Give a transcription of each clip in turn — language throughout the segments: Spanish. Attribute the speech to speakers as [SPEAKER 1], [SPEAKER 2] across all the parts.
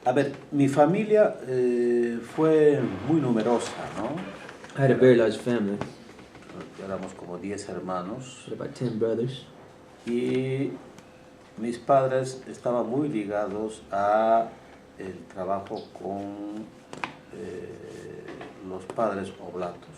[SPEAKER 1] A ver, mi familia fue muy numerosa, ¿no?
[SPEAKER 2] I had a very large family.
[SPEAKER 1] Éramos como 10 hermanos.
[SPEAKER 2] I had about 10 brothers.
[SPEAKER 1] Y mis padres estaban muy ligados a el trabajo con los padres oblatos.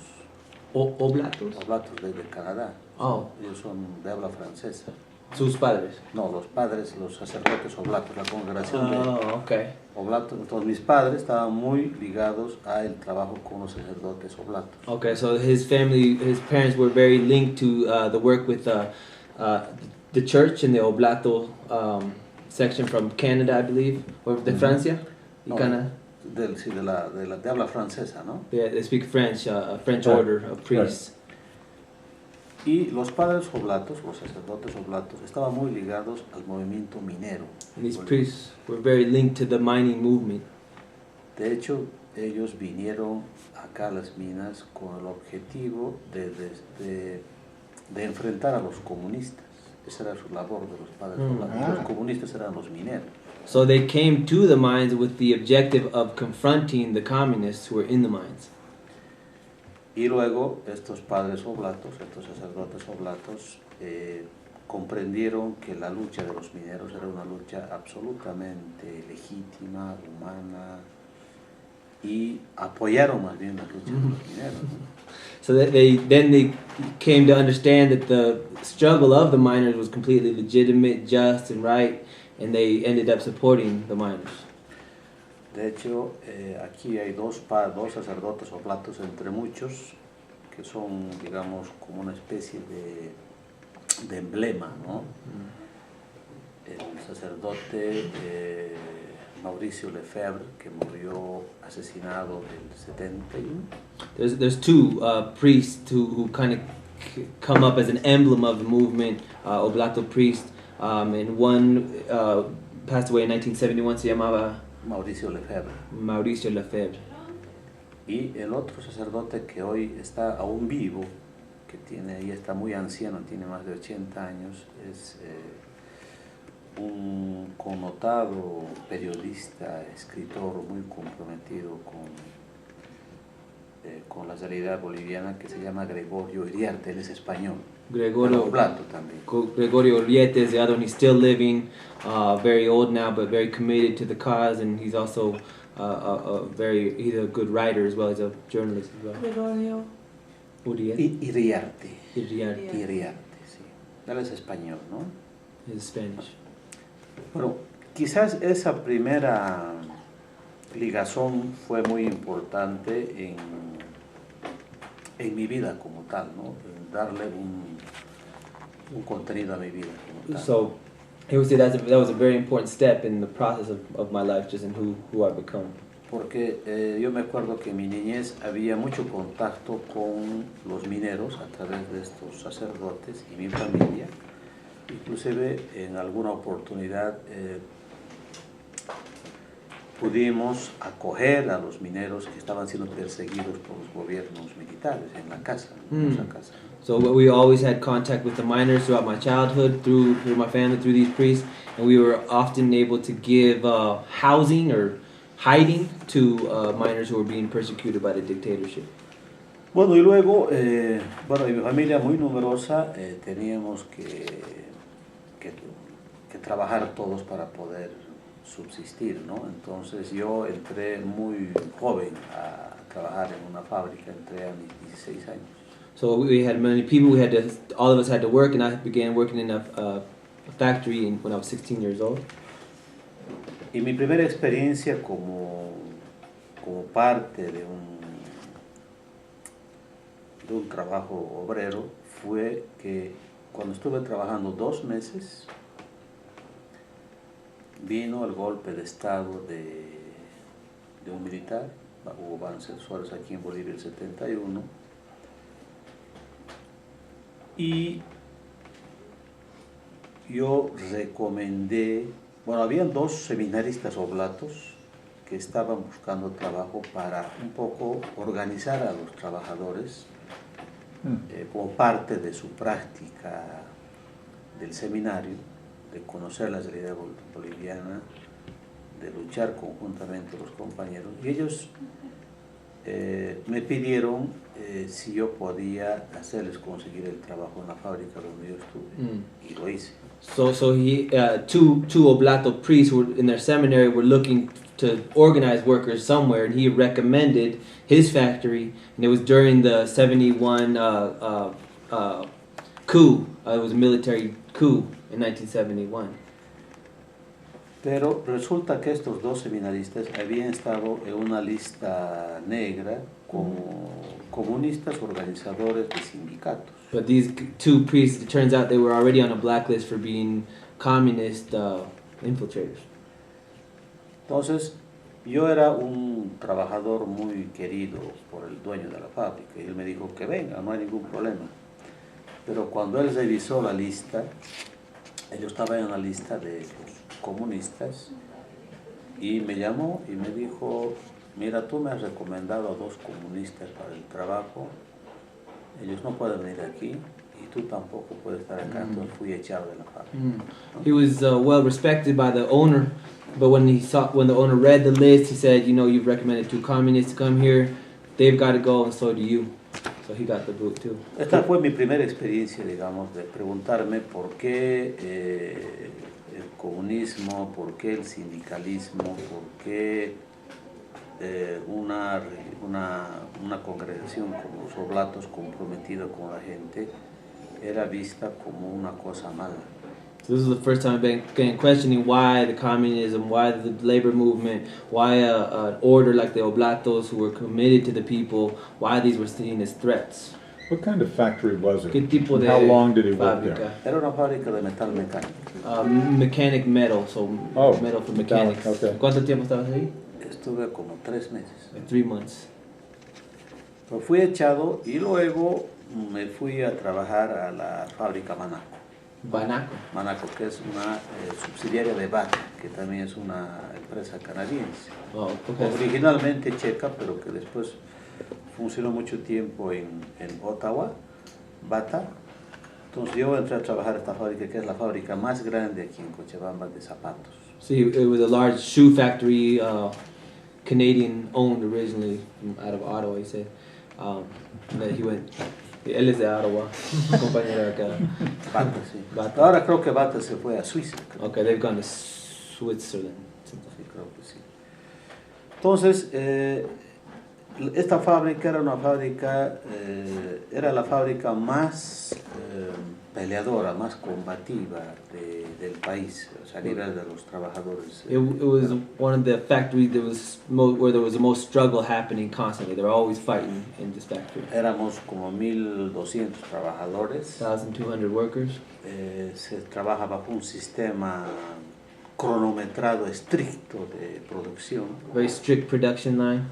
[SPEAKER 2] ¿Oblatos?
[SPEAKER 1] Oblatos de Canadá.
[SPEAKER 2] Oh.
[SPEAKER 1] Ellos son de habla francesa.
[SPEAKER 2] Sus padres.
[SPEAKER 1] No, los padres, los sacerdotes oblatos, la congregación de
[SPEAKER 2] okay.
[SPEAKER 1] oblatos. Entonces mis padres estaban muy ligados al trabajo con los sacerdotes oblatos.
[SPEAKER 2] Okay, so his family, his parents were very linked to the work with the church in the Oblato section from Canada, I believe, or de Francia.
[SPEAKER 1] No, sí, de habla francesa, ¿no?
[SPEAKER 2] Yeah, they speak French, a French order of priests.
[SPEAKER 1] Y los padres oblatos, los sacerdotes oblatos, estaban muy ligados al movimiento minero.
[SPEAKER 2] And these priests were very linked to the mining movement.
[SPEAKER 1] De hecho, ellos vinieron acá a las minas con el objetivo de enfrentar a los comunistas. Esa era su labor de los padres oblatos. Los comunistas eran los mineros.
[SPEAKER 2] So they came to the mines with the objective of confronting the communists who were in the mines.
[SPEAKER 1] Y luego estos padres oblatos, estos sacerdotes oblatos, comprendieron que la lucha de los mineros era una lucha absolutamente legítima, humana, y apoyaron más bien la lucha de los mineros, ¿no?
[SPEAKER 2] So that they came to understand that the struggle of the miners was completely legitimate, just, and right, and they ended up supporting the miners.
[SPEAKER 1] De hecho, aquí hay dos sacerdotes oblatos entre muchos que son, digamos, como una especie de emblema, ¿no? El sacerdote Mauricio Lefebvre, que murió asesinado en el 71.
[SPEAKER 2] There's two priests who kind of come up as an emblem of the movement, Oblato priest, and one passed away in 1971, se llamaba
[SPEAKER 1] Mauricio
[SPEAKER 2] Lefebvre.
[SPEAKER 1] Y el otro sacerdote que hoy está aún vivo, que ya está muy anciano, tiene más de 80 años, es un connotado periodista, escritor muy comprometido con la realidad boliviana, que se llama Gregorio Iriarte. Él es español.
[SPEAKER 2] Gregorio
[SPEAKER 1] Oblato también.
[SPEAKER 2] Gregorio Iriarte is the other one. He's still living, very old now, but very committed to the cause, and he's also he's a good writer as well as a journalist as well.
[SPEAKER 3] Gregorio
[SPEAKER 1] Iriarte, sí. Él es español, ¿no?
[SPEAKER 2] He's Spanish.
[SPEAKER 1] Bueno, quizás esa primera ligazón fue muy importante en mi vida como tal, ¿no? En darle un contenido a mi vida como tal.
[SPEAKER 2] So, he would say that was a very important step in the process of my life, just in who I've become.
[SPEAKER 1] Porque yo me acuerdo que en mi niñez había mucho contacto con los mineros a través de estos sacerdotes y mi familia. Inclusive en alguna oportunidad pudimos acoger a los mineros que estaban siendo perseguidos por los gobiernos militares en la casa, en nuestra casa.
[SPEAKER 2] So we always had contact with the miners throughout my childhood, through my family, through these priests, and we were often able to give housing or hiding to miners who were being persecuted by the dictatorship.
[SPEAKER 1] Bueno, y luego, bueno, y mi familia muy numerosa, teníamos que trabajar todos para poder subsistir, ¿no? Entonces yo entré muy joven a trabajar en una fábrica, entré a mis 16 años.
[SPEAKER 2] So we had many people, all of us had to work, and I began working in a factory when I was 16 years old.
[SPEAKER 1] Y mi primera experiencia como parte de un trabajo obrero fue que cuando estuve trabajando 2 meses, vino el golpe de estado de un militar, Hugo Banzer Suárez, aquí en Bolivia el 71, y yo recomendé, bueno, habían 2 seminaristas oblatos que estaban buscando trabajo para un poco organizar a los trabajadores como parte de su práctica del seminario, de conocer la realidad boliviana, de luchar conjuntamente los compañeros, y ellos me pidieron si yo podía hacerles conseguir el trabajo en la fábrica donde yo estuve, y lo hice.
[SPEAKER 2] So he, two Oblato priests who were in their seminary were looking to organize workers somewhere, and he recommended his factory, and it was during the 71 coup. It was a military coup in 1971.
[SPEAKER 1] Pero resulta que estos dos seminaristas habían estado en una lista negra como comunistas organizadores de sindicatos.
[SPEAKER 2] But these two priests, it turns out they were already on a blacklist for being communist infiltrators.
[SPEAKER 1] Entonces, yo era un trabajador muy querido por el dueño de la fábrica, y él me dijo que venga, no hay ningún problema. Pero cuando él revisó la lista, yo estaba en la lista de los comunistas, y me llamó y me dijo: mira, tú me has recomendado a dos comunistas para el trabajo, ellos no pueden venir aquí y tú tampoco puedes estar acá. Entonces fui echado de la fábrica.
[SPEAKER 2] He was well respected by the owner, but when the owner read the list, he said, you know, you've recommended two communists to come here, they've got to go, and so do you. So he got the boot too.
[SPEAKER 1] Esta fue mi primera experiencia, digamos, de preguntarme por qué el comunismo, por qué el sindicalismo, por qué una congregación como los Oblatos, comprometida con la gente, era vista como una cosa mala.
[SPEAKER 2] So this is the first time I've been questioning why the communism, why the labor movement, why an order like the Oblatos who were committed to the people, why these were seen as threats.
[SPEAKER 3] What kind of factory was it?
[SPEAKER 2] ¿Qué tipo de
[SPEAKER 3] How long did he work
[SPEAKER 2] fábrica?
[SPEAKER 3] there?
[SPEAKER 1] Era una fábrica de metal mecánico.
[SPEAKER 2] Mechanic metal, so metal for mechanics.
[SPEAKER 3] Okay.
[SPEAKER 2] ¿Cuánto tiempo estabas ahí?
[SPEAKER 1] Estuve como 3 meses.
[SPEAKER 2] Like 3 months.
[SPEAKER 1] Pero fui echado y luego me fui a trabajar a la fábrica Manaco.
[SPEAKER 2] Banaco.
[SPEAKER 1] Manaco, que es una subsidiaria de Bata, que también es una empresa canadiense.
[SPEAKER 2] Oh, okay.
[SPEAKER 1] Originalmente checa, pero que después funcionó mucho tiempo en Ottawa, Bata. Entonces yo entré a trabajar a esta fábrica, que es la fábrica más grande aquí en Cochabamba de zapatos.
[SPEAKER 2] So it was a large shoe factory, Canadian owned originally out of Ottawa, he said. That he went. Él es de Ottawa, compañero acá.
[SPEAKER 1] Bata, sí.
[SPEAKER 2] Bata.
[SPEAKER 1] Ahora creo que Bata se fue a Suiza. Creo.
[SPEAKER 2] Okay, they've gone to Switzerland.
[SPEAKER 1] Sí, creo que sí. Entonces, esta fábrica era una fábrica, era la fábrica más peleadora, más combativa del país, o sea, a nivel de los trabajadores.
[SPEAKER 2] It was one of the factories that was where there was the most struggle happening constantly. They were always fighting in this factory.
[SPEAKER 1] Éramos como 1,200 trabajadores.
[SPEAKER 2] 1,200 workers.
[SPEAKER 1] Se trabaja bajo un sistema cronometrado estricto de producción.
[SPEAKER 2] Very strict production line.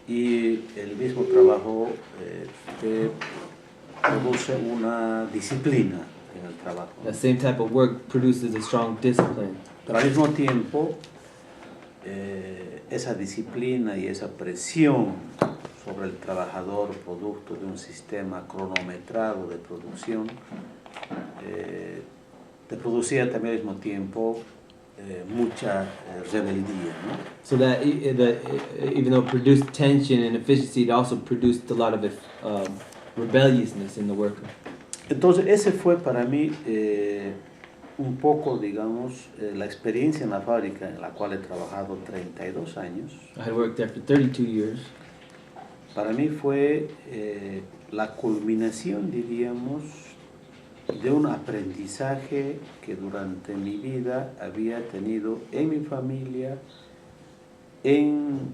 [SPEAKER 1] Y el mismo trabajo que produce una disciplina en el trabajo.
[SPEAKER 2] The same type of work produces a strong discipline.
[SPEAKER 1] Pero al mismo tiempo, esa disciplina y esa presión sobre el trabajador, producto de un sistema cronometrado de producción, te producía también al mismo tiempo mucha rebeldía, ¿no?
[SPEAKER 2] So that even though it produced tension and efficiency, it also produced a lot of rebelliousness in the worker.
[SPEAKER 1] Entonces, ese fue para mí un poco, digamos, la experiencia en la fábrica en la cual he trabajado 32 años.
[SPEAKER 2] I had worked there for 32 years.
[SPEAKER 1] Para mí fue la culminación, diríamos, de un aprendizaje que durante mi vida había tenido en mi familia, en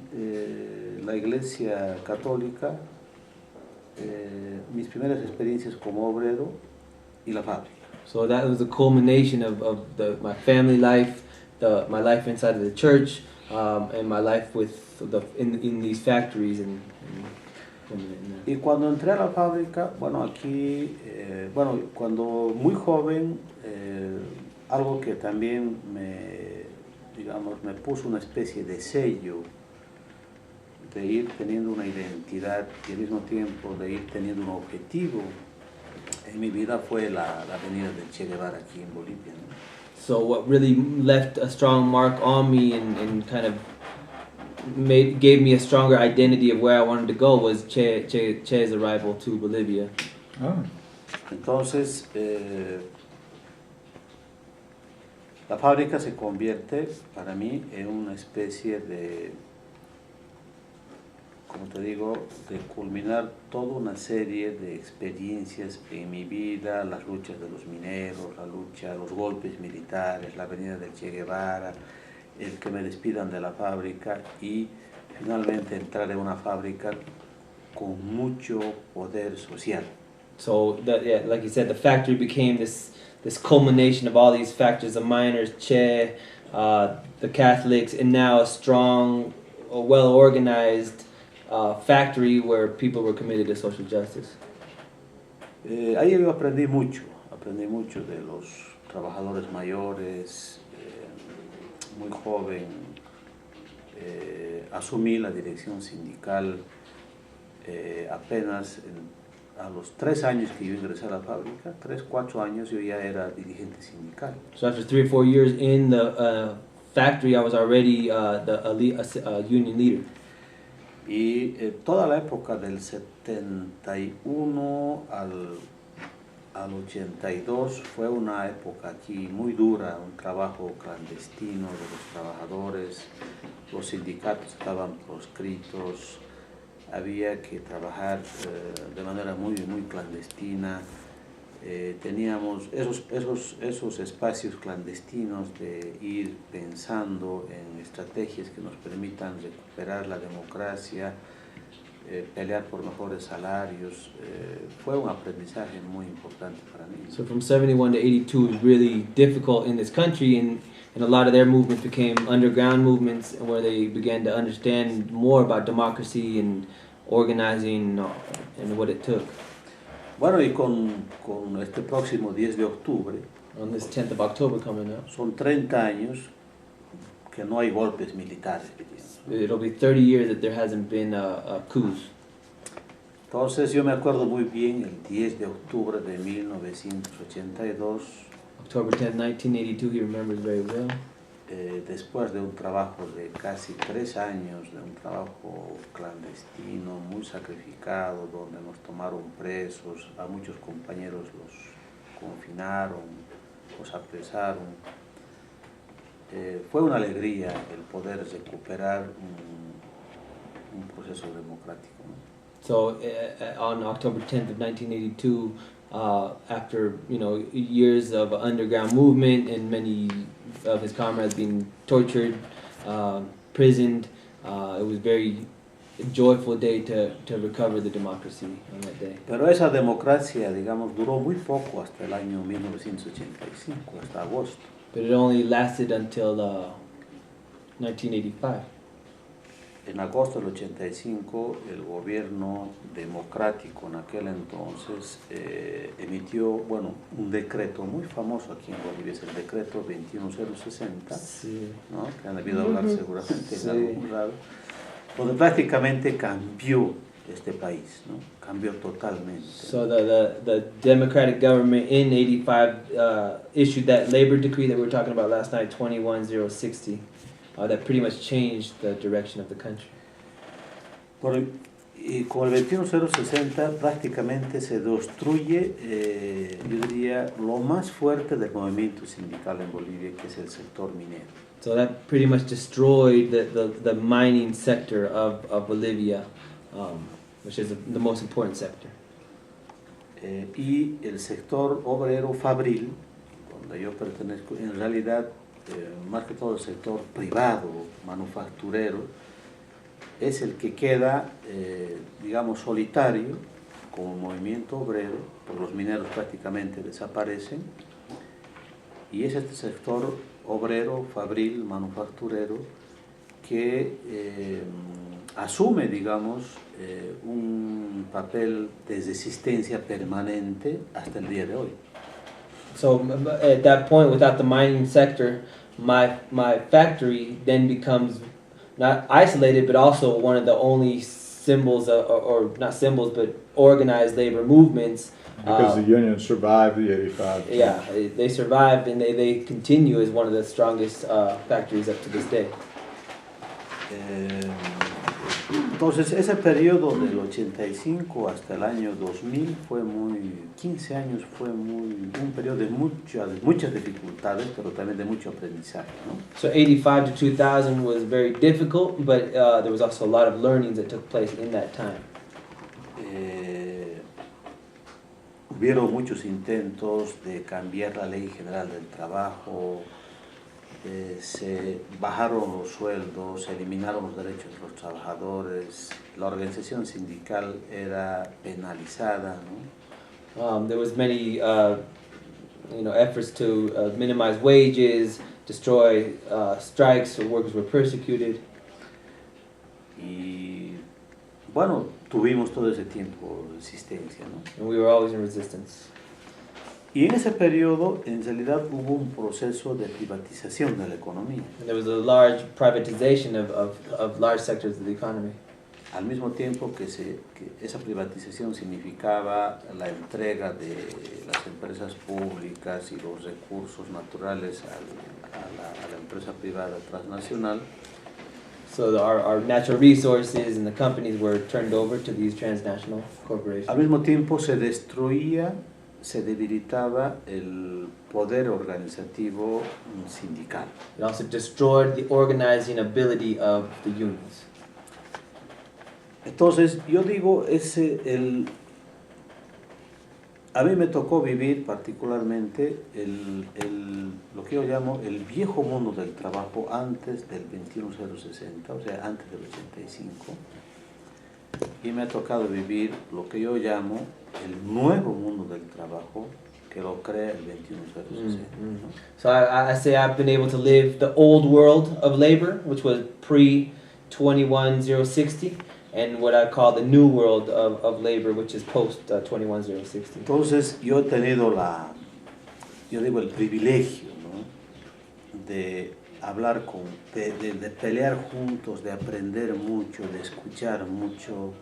[SPEAKER 1] la Iglesia Católica, mis primeras experiencias como obrero y la fábrica.
[SPEAKER 2] So that was the culmination of my family life, my life inside of the church, and my life in these factories
[SPEAKER 1] Y cuando entré a la fábrica, bueno, aquí, cuando muy joven, algo que también me puso una especie de sello de ir teniendo una identidad y al mismo tiempo de ir teniendo un objetivo en mi vida fue la venida de Che Guevara aquí en Bolivia, ¿no?
[SPEAKER 2] So what really left a strong mark on me and kind of gave me a stronger identity of where I wanted to go was Che's arrival to Bolivia.
[SPEAKER 3] Oh,
[SPEAKER 1] Entonces, la fábrica se convierte para mí en una especie de, como te digo, de culminar toda una serie de experiencias en mi vida, las luchas de los mineros, la lucha, los golpes militares, la venida del Che Guevara, el que me despidan de la fábrica y finalmente entrar en una fábrica con mucho poder social.
[SPEAKER 2] So, yeah, like you said, the factory became this culmination of all these factors: the miners, Che, the Catholics, and now a strong, well-organized factory where people were committed to social justice.
[SPEAKER 1] Ahí yo aprendí mucho de los trabajadores mayores, muy joven, asumí la dirección sindical apenas a los 3 años que yo ingresé a la fábrica, 3, 4 años yo ya era dirigente sindical.
[SPEAKER 2] So after 3 or 4 years in the factory, I was already a union leader.
[SPEAKER 1] Y toda la época del 71 al 82 fue una época aquí muy dura, un trabajo clandestino de los trabajadores, los sindicatos estaban proscritos, había que trabajar de manera muy clandestina. Teníamos esos espacios clandestinos de ir pensando en estrategias que nos permitan recuperar la democracia, pelear por mejores salarios. Fue un aprendizaje muy importante para mí.
[SPEAKER 2] So from 71 to 82 was really difficult in this country, and a lot of their movements became underground movements where they began to understand more about democracy and organizing and what it took.
[SPEAKER 1] Bueno, y con este próximo 10 de octubre,
[SPEAKER 2] On this 10th of October coming up,
[SPEAKER 1] son 30 años que no hay golpes militares.
[SPEAKER 2] it'll be 30 years that there hasn't been a coups.
[SPEAKER 1] Entonces yo me acuerdo muy bien el 10 de octubre de 1982,
[SPEAKER 2] October 10th, 1982, he remembers very well.
[SPEAKER 1] después de un trabajo de casi 3 años, de un trabajo clandestino, muy sacrificado, donde nos tomaron presos, a muchos compañeros los confinaron, los apresaron. Fue una alegría el poder recuperar un proceso democrático, ¿no?
[SPEAKER 2] So on October 10th of 1982, after years of underground movement and many of his comrades being tortured, prisoned, it was a very joyful day to recover the democracy on that day.
[SPEAKER 1] Pero esa democracia, digamos, duró muy poco hasta el año 1985, hasta agosto.
[SPEAKER 2] But it only lasted until 1985.
[SPEAKER 1] En agosto del 85, el gobierno democrático en aquel entonces emitió, un decreto muy famoso aquí en Bolivia, es el decreto 21060,
[SPEAKER 2] Sí.
[SPEAKER 1] ¿no? Que han debido hablar seguramente
[SPEAKER 2] Sí.
[SPEAKER 1] en algún lado, donde prácticamente cambió este país, ¿no? Cambió totalmente.
[SPEAKER 2] So the Democratic government in 85 issued that labor decree that we were talking about last night, 21060. That pretty much changed the direction of the country.
[SPEAKER 1] Y con el 21060 prácticamente se destruye, yo diría, lo más fuerte del movimiento sindical en Bolivia, que es el sector minero.
[SPEAKER 2] So that pretty much destroyed the mining sector of Bolivia, which is the most important sector.
[SPEAKER 1] Y el sector obrero fabril, donde yo pertenezco, en realidad, más que todo el sector privado, manufacturero, es el que queda, digamos, solitario como movimiento obrero, porque los mineros prácticamente desaparecen, y es este sector obrero, fabril, manufacturero, que asume, digamos, un papel de resistencia permanente hasta el día de hoy.
[SPEAKER 2] So at that point, without the mining sector, my factory then becomes not isolated, but also one of the only symbols, or not symbols, but organized labor movements
[SPEAKER 3] Because the union survived the 85.
[SPEAKER 2] Yeah, they survived and they continue as one of the strongest factories up to this day.
[SPEAKER 1] Entonces, ese periodo del 85 hasta el año 2000 fue 15 años fue un periodo de muchas dificultades, pero también de mucho aprendizaje, ¿no?
[SPEAKER 2] So 85 to 2000 was very difficult, but there was also a lot of learnings that took place in that time.
[SPEAKER 1] Hubieron muchos intentos de cambiar la ley general del trabajo, se bajaron los sueldos, se eliminaron los derechos de los trabajadores, la organización sindical era penalizada, ¿no?
[SPEAKER 2] There was many efforts to minimize wages, destroy strikes, so workers were persecuted.
[SPEAKER 1] Y bueno, tuvimos todo ese tiempo de resistencia, ¿no?
[SPEAKER 2] And we were always in resistance.
[SPEAKER 1] Y en ese periodo, en realidad, hubo un proceso de privatización de la economía.
[SPEAKER 2] And there was a large privatization of large sectors of the economy.
[SPEAKER 1] Al mismo tiempo que esa privatización significaba la entrega de las empresas públicas y los recursos naturales a la empresa privada transnacional.
[SPEAKER 2] So our natural resources and the companies were turned over to these transnational corporations.
[SPEAKER 1] Al mismo tiempo se debilitaba el poder organizativo sindical.
[SPEAKER 2] It also destroyed the organizing ability of the unions.
[SPEAKER 1] Entonces, yo digo, a mí me tocó vivir particularmente lo que yo llamo el viejo mundo del trabajo antes del 21060, o sea, antes del 85. Y me ha tocado vivir lo que yo llamo el nuevo mundo del trabajo que lo crea el 21060.
[SPEAKER 2] So I say I've been able to live the old world of labor, which was pre-21060, and what I call the new world of labor, which is post-21060.
[SPEAKER 1] Entonces, yo he tenido el privilegio, ¿no?, de hablar de pelear juntos, de aprender mucho, de escuchar mucho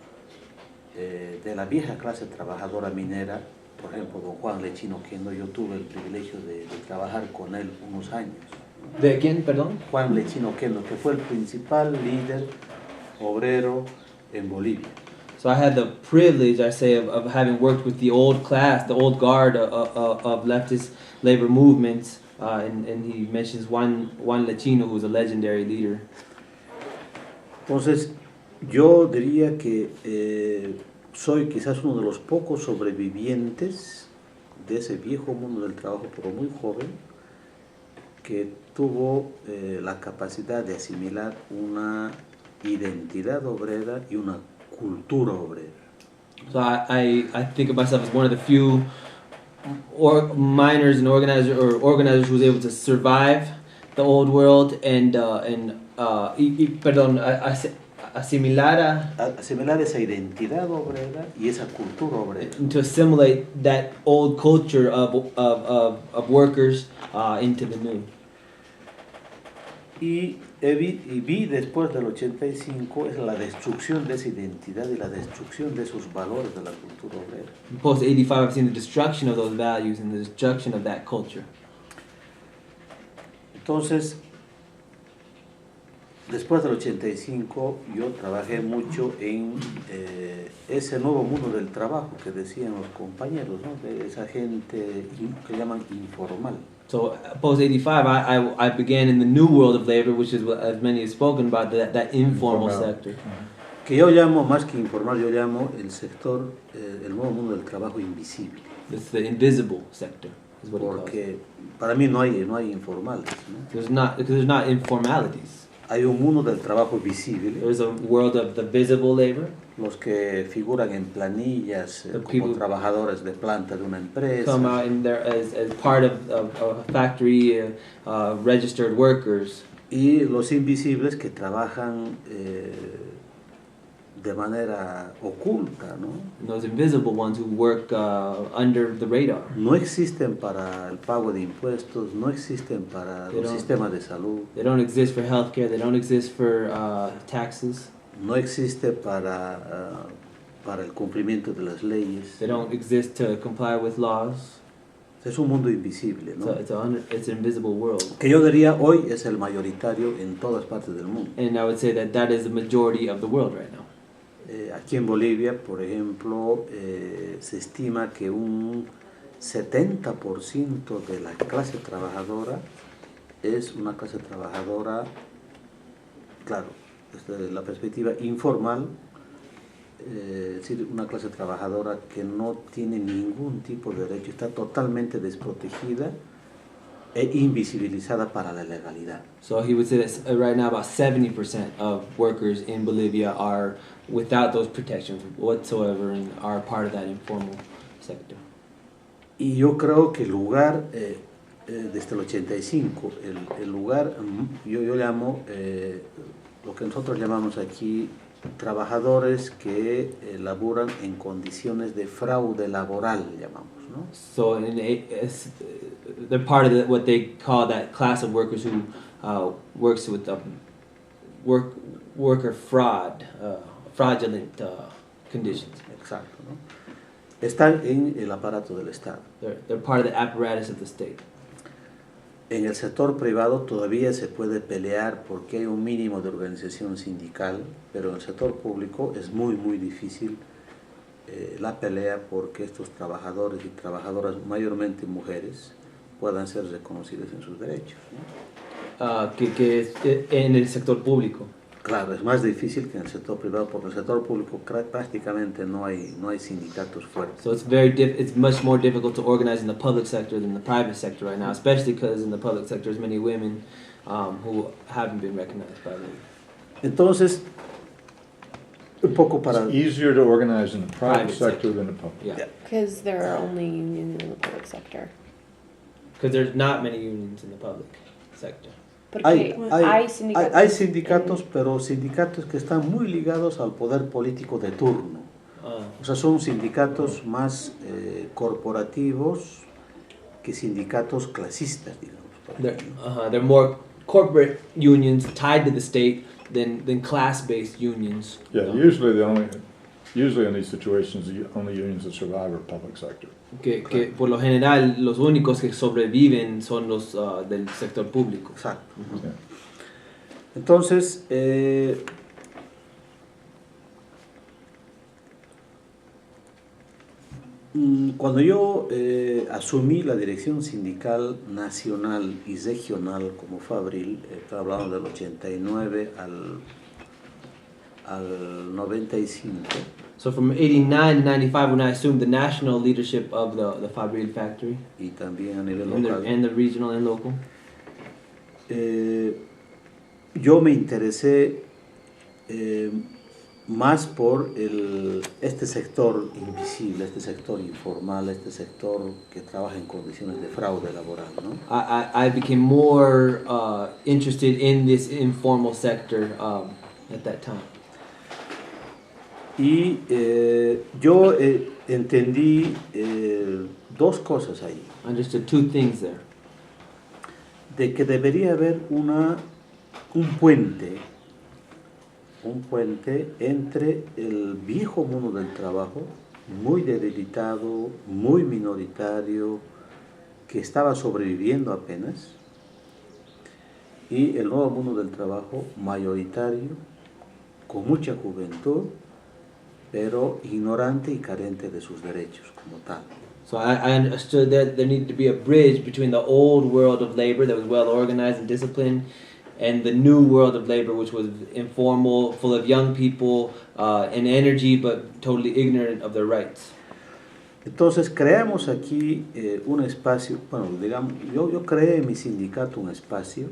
[SPEAKER 1] de la vieja clase trabajadora minera. Por ejemplo, don Juan Lechino Oquendo, yo tuve el privilegio de trabajar con él unos años.
[SPEAKER 2] ¿De quién, perdón?
[SPEAKER 1] Juan Lechino Oquendo, que fue el principal líder obrero en Bolivia.
[SPEAKER 2] So I had the privilege, I say, of having worked with the old class, the old guard of leftist labor movements, and he mentions Juan Lechino, who was a legendary leader.
[SPEAKER 1] Entonces, yo diría que soy quizás uno de los pocos sobrevivientes de ese viejo mundo del trabajo, pero muy joven, que tuvo la capacidad de asimilar una identidad obrera y una cultura obrera.
[SPEAKER 2] So I think of myself as one of the few miners and organizers who was able to survive the old world and
[SPEAKER 1] asimilar esa identidad obrera y esa cultura obrera.
[SPEAKER 2] To assimilate that old culture of workers into the new.
[SPEAKER 1] Y vi después del 85 es la destrucción de esa identidad y la destrucción de esos valores de la cultura obrera.
[SPEAKER 2] Post 85, I've seen the destruction of those values and the destruction of that culture.
[SPEAKER 1] Entonces, después del 85, yo trabajé mucho en ese nuevo mundo del trabajo que decían los compañeros, ¿no?, de esa gente que llaman informal.
[SPEAKER 2] So post 85, I began in the new world of labor, which is what, as many have spoken about, that informal sector.
[SPEAKER 1] Que yo llamo, más que informal, yo llamo el sector, el nuevo mundo del trabajo invisible.
[SPEAKER 2] It's the invisible sector, is what it calls.
[SPEAKER 1] Porque para mí no hay informales, ¿no?
[SPEAKER 2] Because there's not informalities.
[SPEAKER 1] Hay un mundo del trabajo visible.
[SPEAKER 2] There's a world of the visible labor.
[SPEAKER 1] Los que figuran en planillas como trabajadores de planta de una empresa.
[SPEAKER 2] Come out in there as part of a factory, registered workers.
[SPEAKER 1] Y los invisibles que trabajan de manera oculta, ¿no?
[SPEAKER 2] And those invisible ones who work under the radar.
[SPEAKER 1] No existen para el pago de impuestos, no existen para los sistemas de salud.
[SPEAKER 2] They don't exist for healthcare. They don't exist for taxes.
[SPEAKER 1] No existe para para el cumplimiento de las leyes.
[SPEAKER 2] They don't exist to comply with laws.
[SPEAKER 1] Es un mundo invisible, ¿no?
[SPEAKER 2] It's an invisible world.
[SPEAKER 1] Que yo diría hoy es el mayoritario en todas partes del mundo.
[SPEAKER 2] And I would say that that is the majority of the world right now.
[SPEAKER 1] Aquí en Bolivia, por ejemplo, se estima que un 70% de la clase trabajadora es una clase trabajadora, claro, desde la perspectiva informal, es decir, una clase trabajadora que no tiene ningún tipo de derecho, está totalmente desprotegida e invisibilizada para la legalidad.
[SPEAKER 2] So he would say that right now about 70% of workers in Bolivia are without those protections whatsoever and are part of that informal sector.
[SPEAKER 1] Y yo creo que el lugar, desde el 85, el lugar, yo llamo, lo que nosotros llamamos aquí, trabajadores que laboran en condiciones de fraude laboral, llamamos, ¿no?
[SPEAKER 2] So they're part of what they call that class of workers who works with worker fraud, fraudulent conditions.
[SPEAKER 1] Exacto, ¿no? Están en el aparato del Estado.
[SPEAKER 2] They're part of the apparatus of the state.
[SPEAKER 1] En el sector privado todavía se puede pelear porque hay un mínimo de organización sindical, pero en el sector público es muy difícil la pelea porque estos trabajadores y trabajadoras, mayormente mujeres, puedan ser reconocidos en sus derechos, ¿no?
[SPEAKER 2] Que es en el sector público.
[SPEAKER 1] Claro, es más difícil que en el sector privado porque en el sector público prácticamente no hay sindicatos fuertes.
[SPEAKER 2] So it's much more difficult to organize in the public sector than the private sector right now, especially because in the public sector there's many women who haven't been recognized by them.
[SPEAKER 1] Entonces, un poco para...
[SPEAKER 3] It's easier to organize in the private sector than the public.
[SPEAKER 2] Yeah,
[SPEAKER 4] Because there are only unions in the public sector.
[SPEAKER 2] because there's not many unions in the public sector.
[SPEAKER 4] Porque
[SPEAKER 1] Hay
[SPEAKER 4] sindicatos.
[SPEAKER 1] sindicatos, pero sindicatos que están muy ligados al poder político de turno. O sea, son sindicatos más corporativos que sindicatos clasistas, digamos.
[SPEAKER 2] They're more corporate unions tied to the state than class-based unions.
[SPEAKER 3] Yeah, usually in these situations, the only unions that survive are public sector.
[SPEAKER 2] Que por lo general los únicos que sobreviven son los del sector público.
[SPEAKER 1] Exacto.
[SPEAKER 3] Yeah.
[SPEAKER 1] Entonces, cuando yo asumí la dirección sindical nacional y regional como Fabril, estoy hablando del 89 al 95.
[SPEAKER 2] So from 89 to 95, when I assumed the national leadership of the Fabril factory,
[SPEAKER 1] Y también a nivel
[SPEAKER 2] and
[SPEAKER 1] local.
[SPEAKER 2] the regional and local,
[SPEAKER 1] Yo me interesé más por este sector invisible, este sector informal, este sector que trabaja en condiciones de fraude laboral, ¿no?
[SPEAKER 2] I became more interested in this informal sector at that time.
[SPEAKER 1] Y yo entendí dos cosas ahí.
[SPEAKER 2] I understood two things there.
[SPEAKER 1] De que debería haber un puente entre el viejo mundo del trabajo, muy debilitado, muy minoritario, que estaba sobreviviendo apenas, y el nuevo mundo del trabajo mayoritario, con mucha juventud, pero ignorante y carente de sus derechos como tal.
[SPEAKER 2] So I understood that there needed to be a bridge between the old world of labor that was well organized and disciplined and the new world of labor, which was informal, full of young people and energy, but totally ignorant of their rights.
[SPEAKER 1] Entonces creamos aquí un espacio, bueno, digamos, yo creé en mi sindicato un espacio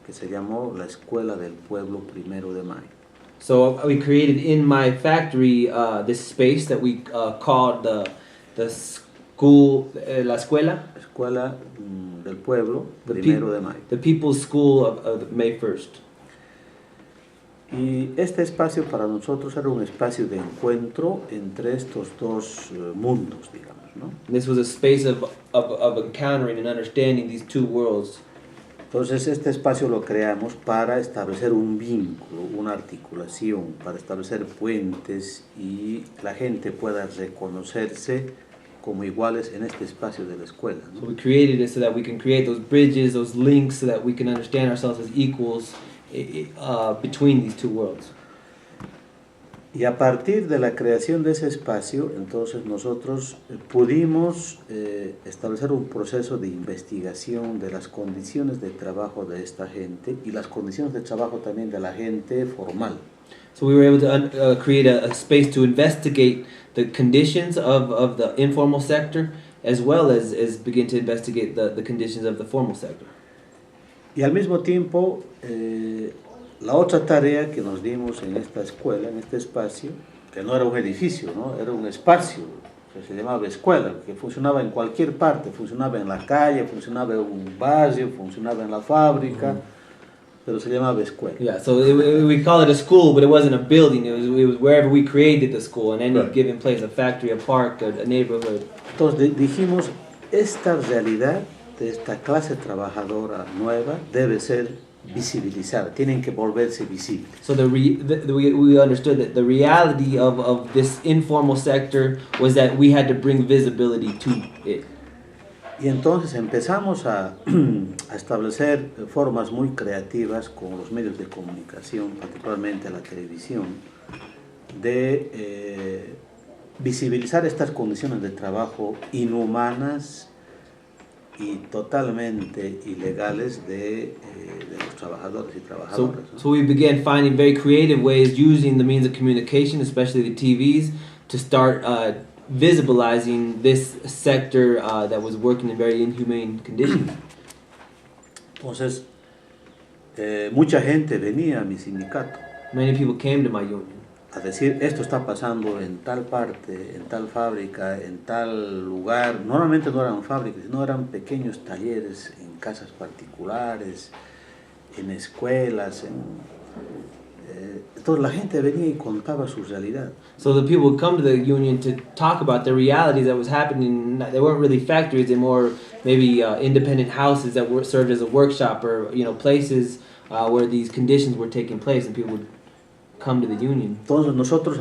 [SPEAKER 1] que se llamó la Escuela del Pueblo 1 de Mayo.
[SPEAKER 2] So we created in my factory this space that we called the school, la escuela.
[SPEAKER 1] Escuela del Pueblo 1 de Mayo.
[SPEAKER 2] The People's School of May 1st.
[SPEAKER 1] Y este espacio para nosotros era un espacio de encuentro entre estos dos mundos, digamos, ¿no?
[SPEAKER 2] This was a space of encountering and understanding these two worlds.
[SPEAKER 1] Entonces este espacio lo creamos para establecer un vínculo, una articulación, para establecer puentes y la gente pueda reconocerse como iguales en este espacio de la escuela, ¿no?
[SPEAKER 2] So we created it so that we can create those bridges, those links, so that we can understand ourselves as equals between these two worlds.
[SPEAKER 1] Y a partir de la creación de ese espacio, entonces nosotros pudimos establecer un proceso de investigación de las condiciones de trabajo de esta gente y las condiciones de trabajo también de la gente formal.
[SPEAKER 2] So we were able to create a space to investigate the conditions of the informal sector, as well as begin to investigate the conditions of the formal sector.
[SPEAKER 1] Y al mismo tiempo, la otra tarea que nos dimos en esta escuela, en este espacio, que no era un edificio, ¿no? Era un espacio que se llamaba escuela, que funcionaba en cualquier parte, funcionaba en la calle, funcionaba en un barrio, funcionaba en la fábrica, pero se llamaba escuela.
[SPEAKER 2] Yeah, so we call it a school, but it wasn't a building. It was wherever we created the school, in any
[SPEAKER 3] Right.
[SPEAKER 2] given place, a factory, a park, a neighborhood.
[SPEAKER 1] Entonces dijimos, esta realidad de esta clase trabajadora nueva debe ser visibilizada, tienen que volverse visibles.
[SPEAKER 2] So we understood that the reality of this informal sector was that we had to bring visibility to it.
[SPEAKER 1] Y entonces empezamos a establecer formas muy creativas con los medios de comunicación, particularmente la televisión, de visibilizar estas condiciones de trabajo inhumanas y totalmente ilegales de los trabajadores y trabajadoras, ¿no?
[SPEAKER 2] So we began finding very creative ways using the means of communication, especially the TVs, to start visibilizing this sector that was working in very inhumane conditions.
[SPEAKER 1] Entonces, mucha gente venía a mi sindicato
[SPEAKER 2] Many people came to my union
[SPEAKER 1] a decir, esto está pasando en tal parte, en tal fábrica, en tal lugar. Normalmente no eran fábricas, sino eran pequeños talleres en casas particulares, en escuelas. Entonces la gente venía y contaba su realidad.
[SPEAKER 2] So the people would come to the union to talk about the realities that was happening. They weren't really factories; they more maybe independent houses that were served as a workshop, or places where these conditions were taking place, and people would come to the union.
[SPEAKER 1] Entonces nosotros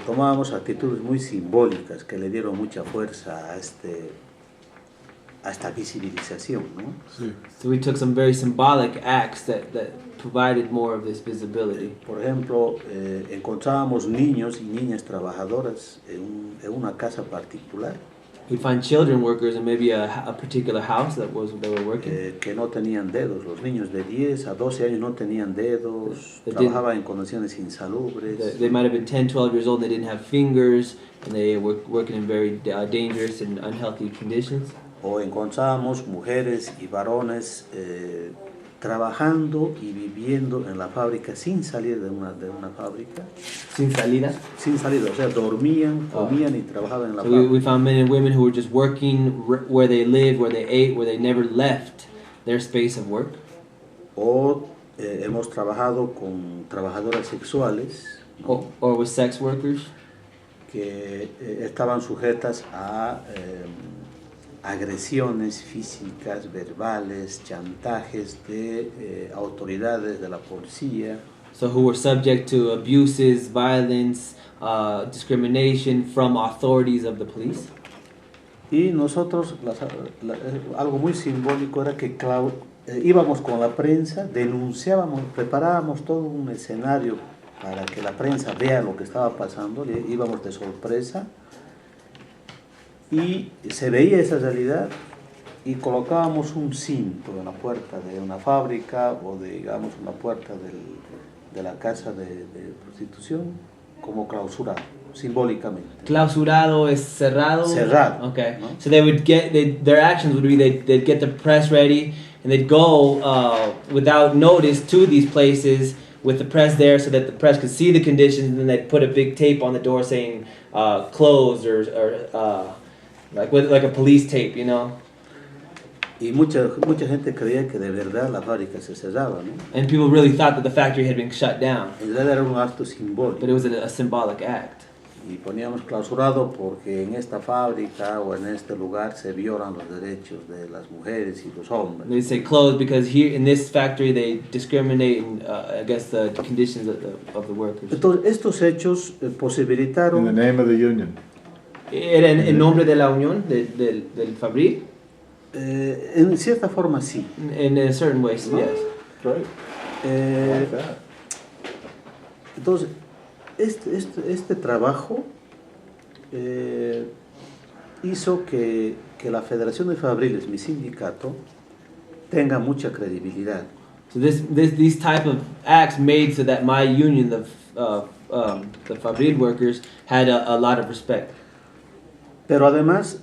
[SPEAKER 1] tomábamos actitudes muy simbólicas que le dieron mucha fuerza a esta visibilización, ¿no?
[SPEAKER 3] Sí.
[SPEAKER 2] So we took some very symbolic acts that provided more of this visibility.
[SPEAKER 1] Por ejemplo, encontrábamos niños y niñas trabajadoras en una casa particular
[SPEAKER 2] We'd find children workers in maybe a particular house they were working.
[SPEAKER 1] que no tenían dedos. Los niños de 10 a 12 años no tenían dedos,
[SPEAKER 2] They
[SPEAKER 1] trabajaban en condiciones insalubres.
[SPEAKER 2] They might have been 10, 12 years old and they didn't have fingers, and they were working in very dangerous and unhealthy conditions.
[SPEAKER 1] O encontrábamos mujeres y varones trabajando y viviendo en la fábrica sin salir de una fábrica.
[SPEAKER 2] Sin salida.
[SPEAKER 1] Sin salir, o sea, dormían, comían y trabajaban en la
[SPEAKER 2] So
[SPEAKER 1] fábrica.
[SPEAKER 2] we found men and women who were just working where they lived, where they ate, where they never left their space of work.
[SPEAKER 1] O hemos trabajado con trabajadoras sexuales, ¿no?
[SPEAKER 2] Or with sex workers
[SPEAKER 1] que estaban sujetas a agresiones físicas, verbales, chantajes de autoridades de la policía.
[SPEAKER 2] so who were subject to abuses, violence, discrimination from authorities of the police.
[SPEAKER 1] Y nosotros, algo muy simbólico era que íbamos con la prensa, denunciábamos, preparábamos todo un escenario para que la prensa vea lo que estaba pasando, íbamos de sorpresa y se veía esa realidad y colocábamos un cinto en la puerta de una fábrica o digamos una puerta de la casa de prostitución como clausurado, simbólicamente.
[SPEAKER 2] Clausurado is cerrado.
[SPEAKER 1] Cerrado.
[SPEAKER 2] Okay.
[SPEAKER 1] ¿No?
[SPEAKER 2] So they would their actions would be they'd get the press ready and they'd go without notice to these places with the press there so that the press could see the conditions, and then they'd put a big tape on the door saying closed or like a police tape, you know.
[SPEAKER 1] Y mucha gente creía que de verdad la fábrica se cerraba, ¿no?
[SPEAKER 2] And people really thought that the factory had been shut down,
[SPEAKER 1] En realidad era un acto simbólico.
[SPEAKER 2] but it was a symbolic act.
[SPEAKER 1] y poníamos clausurado porque en esta fábrica o en este lugar se violan los derechos de las mujeres y los hombres.
[SPEAKER 2] They say closed because here in this factory they discriminate against the conditions of the workers.
[SPEAKER 1] Entonces, estos hechos
[SPEAKER 3] In the
[SPEAKER 1] posibilitaron,
[SPEAKER 3] name of the union.
[SPEAKER 2] Era en nombre de la unión del Fabril.
[SPEAKER 1] en cierta forma sí.
[SPEAKER 2] In a certain way, yes.
[SPEAKER 3] Right. I
[SPEAKER 1] Eh,
[SPEAKER 3] like that.
[SPEAKER 1] entonces, este trabajo hizo que la Federación de Fabriles, mi sindicato, tenga mucha credibilidad.
[SPEAKER 2] So these type of acts made so that my union, the Fabril workers, had a lot of respect.
[SPEAKER 1] Pero además,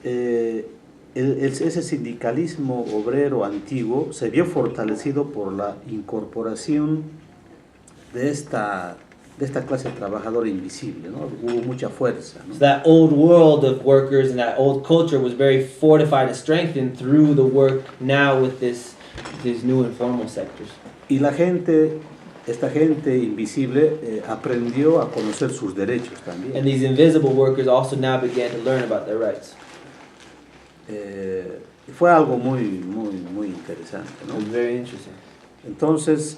[SPEAKER 1] ese sindicalismo obrero antiguo se vio fortalecido por la incorporación de esta clase trabajadora invisible, ¿no? Hubo mucha fuerza, ¿no?
[SPEAKER 2] So that old world of workers and that old culture was very fortified and strengthened through the work now with these new informal sectors.
[SPEAKER 1] Y esta gente invisible aprendió a conocer sus derechos
[SPEAKER 2] And
[SPEAKER 1] también.
[SPEAKER 2] these invisible workers also now began to learn about their rights.
[SPEAKER 1] Fue algo muy interesante,
[SPEAKER 2] It
[SPEAKER 1] ¿no?
[SPEAKER 2] was very interesting.
[SPEAKER 1] Entonces,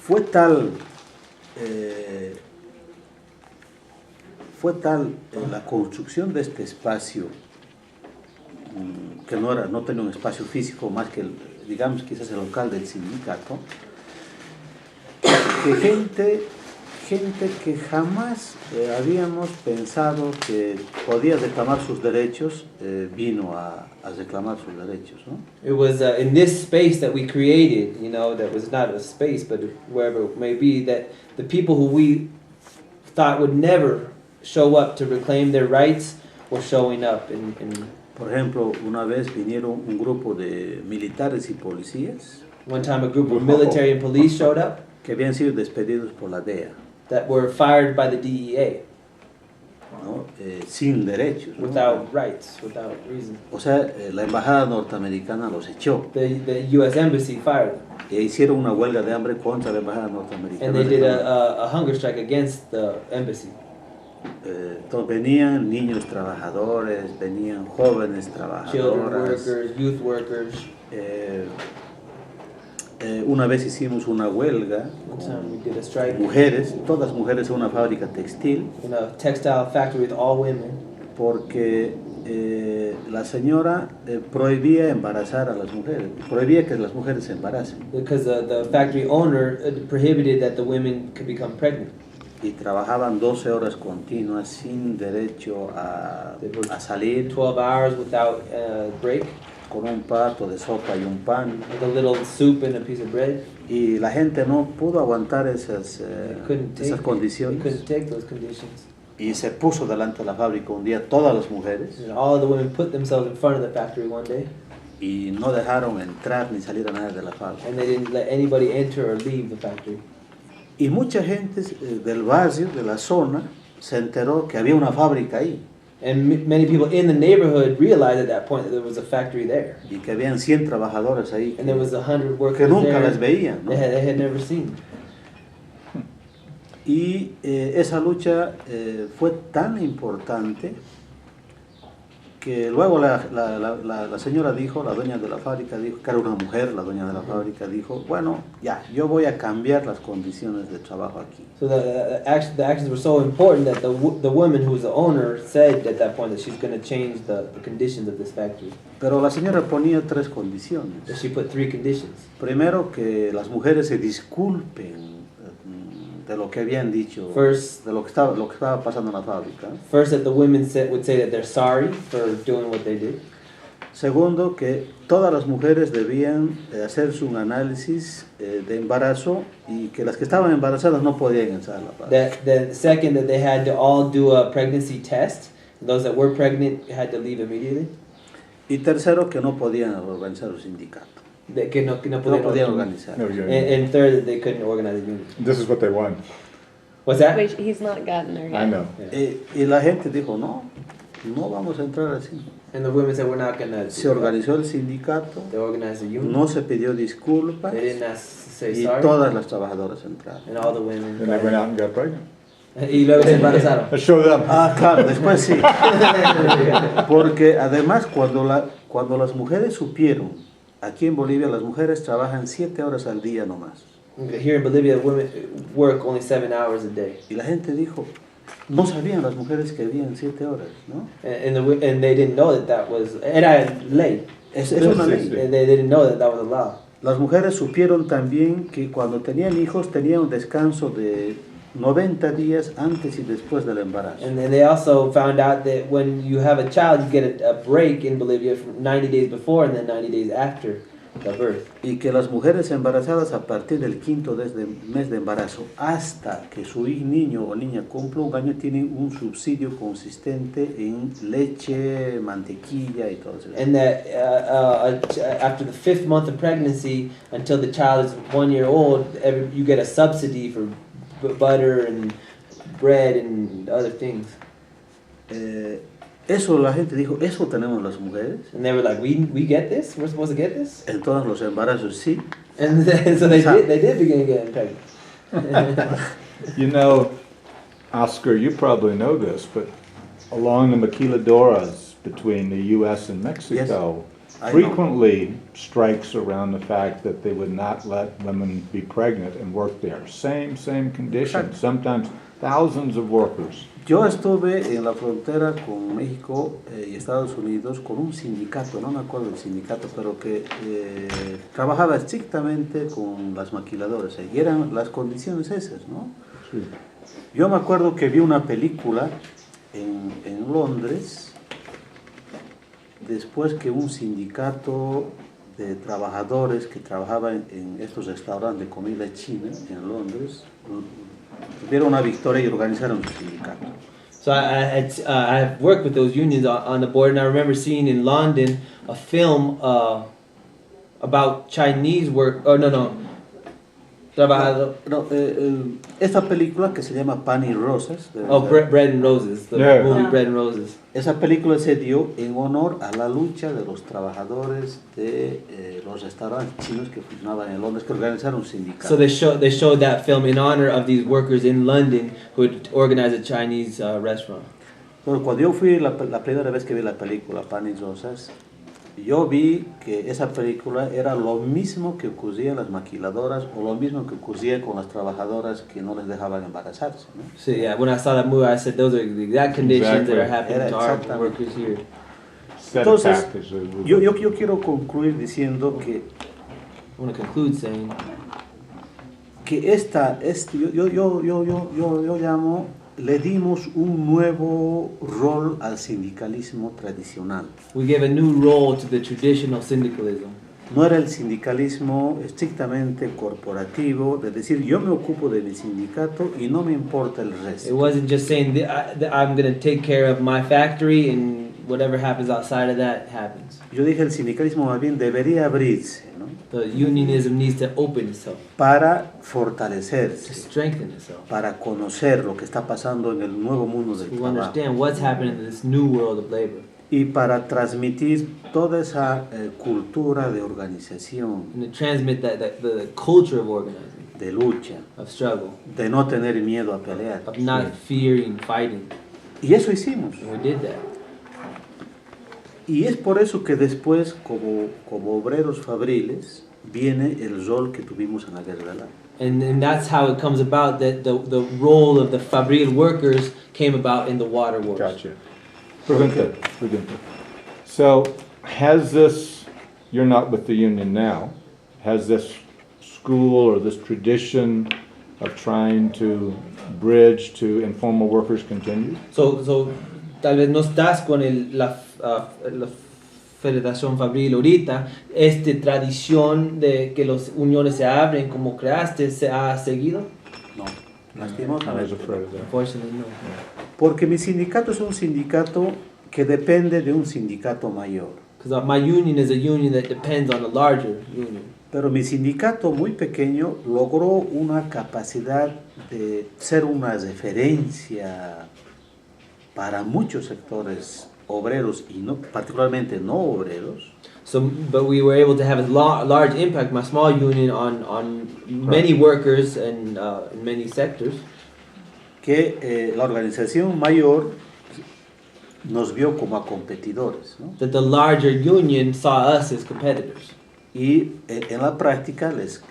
[SPEAKER 1] fue tal la construcción de este espacio, que no tenía un espacio físico más que, digamos, quizás el local del sindicato, que gente que jamás habíamos pensado que podía reclamar sus derechos, vino a reclamar sus derechos, ¿no?
[SPEAKER 2] It was in this space that we created, that was not a space, but wherever it may be, that the people who we thought would never show up to reclaim their rights were showing up.
[SPEAKER 1] Por ejemplo, una vez vinieron un grupo de militares y policías
[SPEAKER 2] One time a group of military and police showed up
[SPEAKER 1] que habían sido despedidos por la DEA,
[SPEAKER 2] that were fired by the DEA
[SPEAKER 1] ¿no? Sin derechos, ¿no?
[SPEAKER 2] without rights, without reason.
[SPEAKER 1] O sea, la embajada norteamericana los echó
[SPEAKER 2] The U.S. Embassy fired them,
[SPEAKER 1] e hicieron una huelga de hambre contra la embajada
[SPEAKER 2] and
[SPEAKER 1] norteamericana.
[SPEAKER 2] they did a hunger strike against the embassy.
[SPEAKER 1] Entonces venían niños trabajadores, venían jóvenes
[SPEAKER 2] Children
[SPEAKER 1] trabajadoras.
[SPEAKER 2] workers, youth workers.
[SPEAKER 1] Una vez hicimos una huelga
[SPEAKER 2] One time we
[SPEAKER 1] con
[SPEAKER 2] did a strike
[SPEAKER 1] mujeres, todas mujeres en una fábrica textil,
[SPEAKER 2] in a textile factory with all women
[SPEAKER 1] porque la señora prohibía embarazar a las mujeres, prohibía que las mujeres se embaracen
[SPEAKER 2] because the factory owner prohibited that the women could become pregnant.
[SPEAKER 1] y trabajaban 12 horas continuas sin derecho a salir,
[SPEAKER 2] 12 hours without break,
[SPEAKER 1] con un plato de sopa y un pan,
[SPEAKER 2] with a little soup and a piece of bread.
[SPEAKER 1] y la gente no pudo aguantar esas
[SPEAKER 2] They
[SPEAKER 1] condiciones
[SPEAKER 2] couldn't take those conditions.
[SPEAKER 1] y se puso delante de la fábrica un día todas las mujeres
[SPEAKER 2] And all of the women put themselves in front of the factory one day,
[SPEAKER 1] y no dejaron entrar ni salir a nadie de la fábrica.
[SPEAKER 2] and they didn't let anybody enter or leave the factory.
[SPEAKER 1] Y mucha gente del barrio, de la zona, se enteró que había una fábrica ahí
[SPEAKER 2] And many people in the neighborhood realized at that point that there was a factory there,
[SPEAKER 1] y que habían 100 trabajadores ahí
[SPEAKER 2] and there was 100
[SPEAKER 1] que
[SPEAKER 2] workers
[SPEAKER 1] nunca
[SPEAKER 2] there
[SPEAKER 1] las veían, ¿no?
[SPEAKER 2] they had never seen.
[SPEAKER 1] Y esa lucha fue tan importante que luego la señora dijo, la dueña de la fábrica dijo, que era una mujer, la dueña de la fábrica dijo, bueno, ya, yo voy a cambiar las condiciones de trabajo aquí.
[SPEAKER 2] So the actions were so important that the woman who was the owner said at that point that she's going to change the conditions of this factory.
[SPEAKER 1] Pero la señora ponía 3 condiciones.
[SPEAKER 2] So she put 3 conditions.
[SPEAKER 1] Primero, que las mujeres se disculpen de lo que habían dicho,
[SPEAKER 2] First-
[SPEAKER 1] de lo que estaba pasando en la fábrica.
[SPEAKER 2] First, that the women would say that they're sorry for doing what they did.
[SPEAKER 1] Segundo, que todas las mujeres debían hacerse un análisis de embarazo y que las que estaban embarazadas no podían entrar a la fábrica.
[SPEAKER 2] Second, that they had to all do a pregnancy test. Those that were pregnant had to leave immediately.
[SPEAKER 1] Y tercero, que no podían organizar un sindicato.
[SPEAKER 2] Que no
[SPEAKER 1] No
[SPEAKER 2] podían
[SPEAKER 1] podían organizar.
[SPEAKER 3] No, yeah.
[SPEAKER 2] And third, that they couldn't organize a union.
[SPEAKER 3] This is what they want.
[SPEAKER 2] What's that?
[SPEAKER 4] Wait, he's not gotten there yet.
[SPEAKER 3] I know.
[SPEAKER 1] Y la gente dijo, no vamos a entrar así.
[SPEAKER 2] And the women said, we're not going to.
[SPEAKER 1] Se organizó el sindicato,
[SPEAKER 2] They organized a union.
[SPEAKER 1] no se pidió disculpas
[SPEAKER 2] They didn't ask to say
[SPEAKER 1] y
[SPEAKER 2] sorry.
[SPEAKER 1] todas las trabajadoras entraron.
[SPEAKER 2] And all the women.
[SPEAKER 3] And they went out and got pregnant.
[SPEAKER 2] Y luego se embarazaron.
[SPEAKER 3] Let's show them.
[SPEAKER 1] Ah, claro, después sí. Porque además cuando las mujeres supieron, aquí en Bolivia las mujeres trabajan 7 horas al día nomás.
[SPEAKER 2] Here in Bolivia, women work only 7 hours a day.
[SPEAKER 1] Y la gente dijo, no sabían las mujeres que habían 7 horas, ¿no?
[SPEAKER 2] And they didn't know that was, era ley.
[SPEAKER 1] Es una ley.
[SPEAKER 2] They didn't know that was a law.
[SPEAKER 1] Las mujeres supieron también que cuando tenían hijos tenían un descanso de 90 días antes y después del embarazo.
[SPEAKER 2] And then they also found out that when you have a child, you get a break in Bolivia for 90 days before and then 90 days after the birth.
[SPEAKER 1] Y que las mujeres embarazadas a partir del 5º mes de embarazo hasta que su niño o niña cumpla un año tienen un subsidio consistente en leche, mantequilla y todo eso.
[SPEAKER 2] And that after the 5th month of pregnancy, until the child is 1 year old, you get a subsidy for butter and bread and other things.
[SPEAKER 1] Eso la gente dijo, ¿eso tenemos las mujeres?
[SPEAKER 2] And they were like, we get this? We're supposed to get this?
[SPEAKER 1] En todos los embarazos sí.
[SPEAKER 2] And so they did begin getting pregnant.
[SPEAKER 3] You know, Oscar, you probably know this, but along the maquiladoras between the U.S. and Mexico,
[SPEAKER 1] I know.
[SPEAKER 3] frequently strikes around the fact that they would not let women be pregnant and work there. Same conditions,
[SPEAKER 1] Exacto.
[SPEAKER 3] sometimes thousands of workers.
[SPEAKER 1] Yo estuve en la frontera con México y Estados Unidos con un sindicato, no me acuerdo del sindicato, pero que trabajaba estrictamente con las maquiladoras y eran las condiciones esas, ¿no?
[SPEAKER 3] Sí.
[SPEAKER 1] Yo me acuerdo que vi una película en Londres después que un sindicato de trabajadores que trabajaban en estos restaurantes de comida china en Londres tuvieron una victoria y organizaron su sindicato.
[SPEAKER 2] So I have worked with those unions on the board, and I remember seeing in London a film about Chinese work. Oh no, trabajador.
[SPEAKER 1] No, esta película que se llama Pan y Rosas,
[SPEAKER 2] Bread and Roses, the
[SPEAKER 3] Yeah.
[SPEAKER 2] movie Bread and Roses.
[SPEAKER 1] esa película se dio en honor a la lucha de los trabajadores de los restaurantes chinos que funcionaban en Londres, que organizaron un sindicato.
[SPEAKER 2] So they showed that film in honor of these workers in London who had organized a Chinese restaurant.
[SPEAKER 1] Bueno, cuando yo fui la primera vez que vi la película Pan y Rosas, yo vi que esa película era lo mismo que ocurría en las maquiladoras o lo mismo que ocurría con las trabajadoras que no les dejaban embarazarse, ¿no?
[SPEAKER 2] So yeah, when I saw that movie, I said those are the exact conditions that are happening
[SPEAKER 1] Era
[SPEAKER 2] to our
[SPEAKER 1] exactamente.
[SPEAKER 2] workers here.
[SPEAKER 3] Set of
[SPEAKER 1] Entonces,
[SPEAKER 3] packages.
[SPEAKER 1] yo quiero concluir diciendo que
[SPEAKER 2] I want to conclude saying
[SPEAKER 1] yo llamo, le dimos un nuevo rol al sindicalismo tradicional.
[SPEAKER 2] we gave a new role to the traditional syndicalism.
[SPEAKER 1] No era el sindicalismo estrictamente corporativo, de decir yo me ocupo de mi sindicato y no me importa el
[SPEAKER 2] It
[SPEAKER 1] resto.
[SPEAKER 2] wasn't just saying that I'm going to take care of my factory and whatever happens outside of that happens.
[SPEAKER 1] Yo dije el sindicalismo más bien debería abrirse, ¿no?
[SPEAKER 2] The unionism needs to open itself,
[SPEAKER 1] Para
[SPEAKER 2] to
[SPEAKER 1] fortalecerse,
[SPEAKER 2] strengthen itself,
[SPEAKER 1] para conocer lo que está pasando en el nuevo mundo del
[SPEAKER 2] to
[SPEAKER 1] trabajo
[SPEAKER 2] understand what's happening in this new world of labor,
[SPEAKER 1] y para transmitir toda esa cultura de organización,
[SPEAKER 2] and to transmit the culture of organizing,
[SPEAKER 1] de lucha,
[SPEAKER 2] of struggle,
[SPEAKER 1] de no tener miedo a pelear.
[SPEAKER 2] of not fearing fighting.
[SPEAKER 1] Y eso hicimos.
[SPEAKER 2] And we did that.
[SPEAKER 1] Y es por eso que después, como obreros fabriles, viene el rol que tuvimos en la guerra del agua.
[SPEAKER 2] And that's how it comes about that the role of the Fabril workers came about in the water wars.
[SPEAKER 3] Gotcha. Pregunta. So, has this, you're not with the union now, has this school or this tradition of trying to bridge to informal workers continued?
[SPEAKER 2] So tal vez no estás con la Federación Fabril ahorita, tradición de que las uniones se abren como creaste, ¿se ha seguido?
[SPEAKER 1] No,
[SPEAKER 3] I was
[SPEAKER 1] lastimosamente.
[SPEAKER 3] afraid of that.
[SPEAKER 2] Unfortunately, no.
[SPEAKER 1] Porque mi sindicato es un sindicato que depende de un sindicato mayor.
[SPEAKER 2] Because my union is a union that depends on a larger union.
[SPEAKER 1] Pero mi sindicato muy pequeño logró una capacidad de ser una referencia para muchos sectores obreros y no, particularmente no obreros,
[SPEAKER 2] So, but we were able to have a large impact, my small union, on many workers and in many sectors.
[SPEAKER 1] que la organización mayor nos vio como a competidores, ¿no?
[SPEAKER 2] That the larger union saw us as competitors.
[SPEAKER 1] Y en la práctica les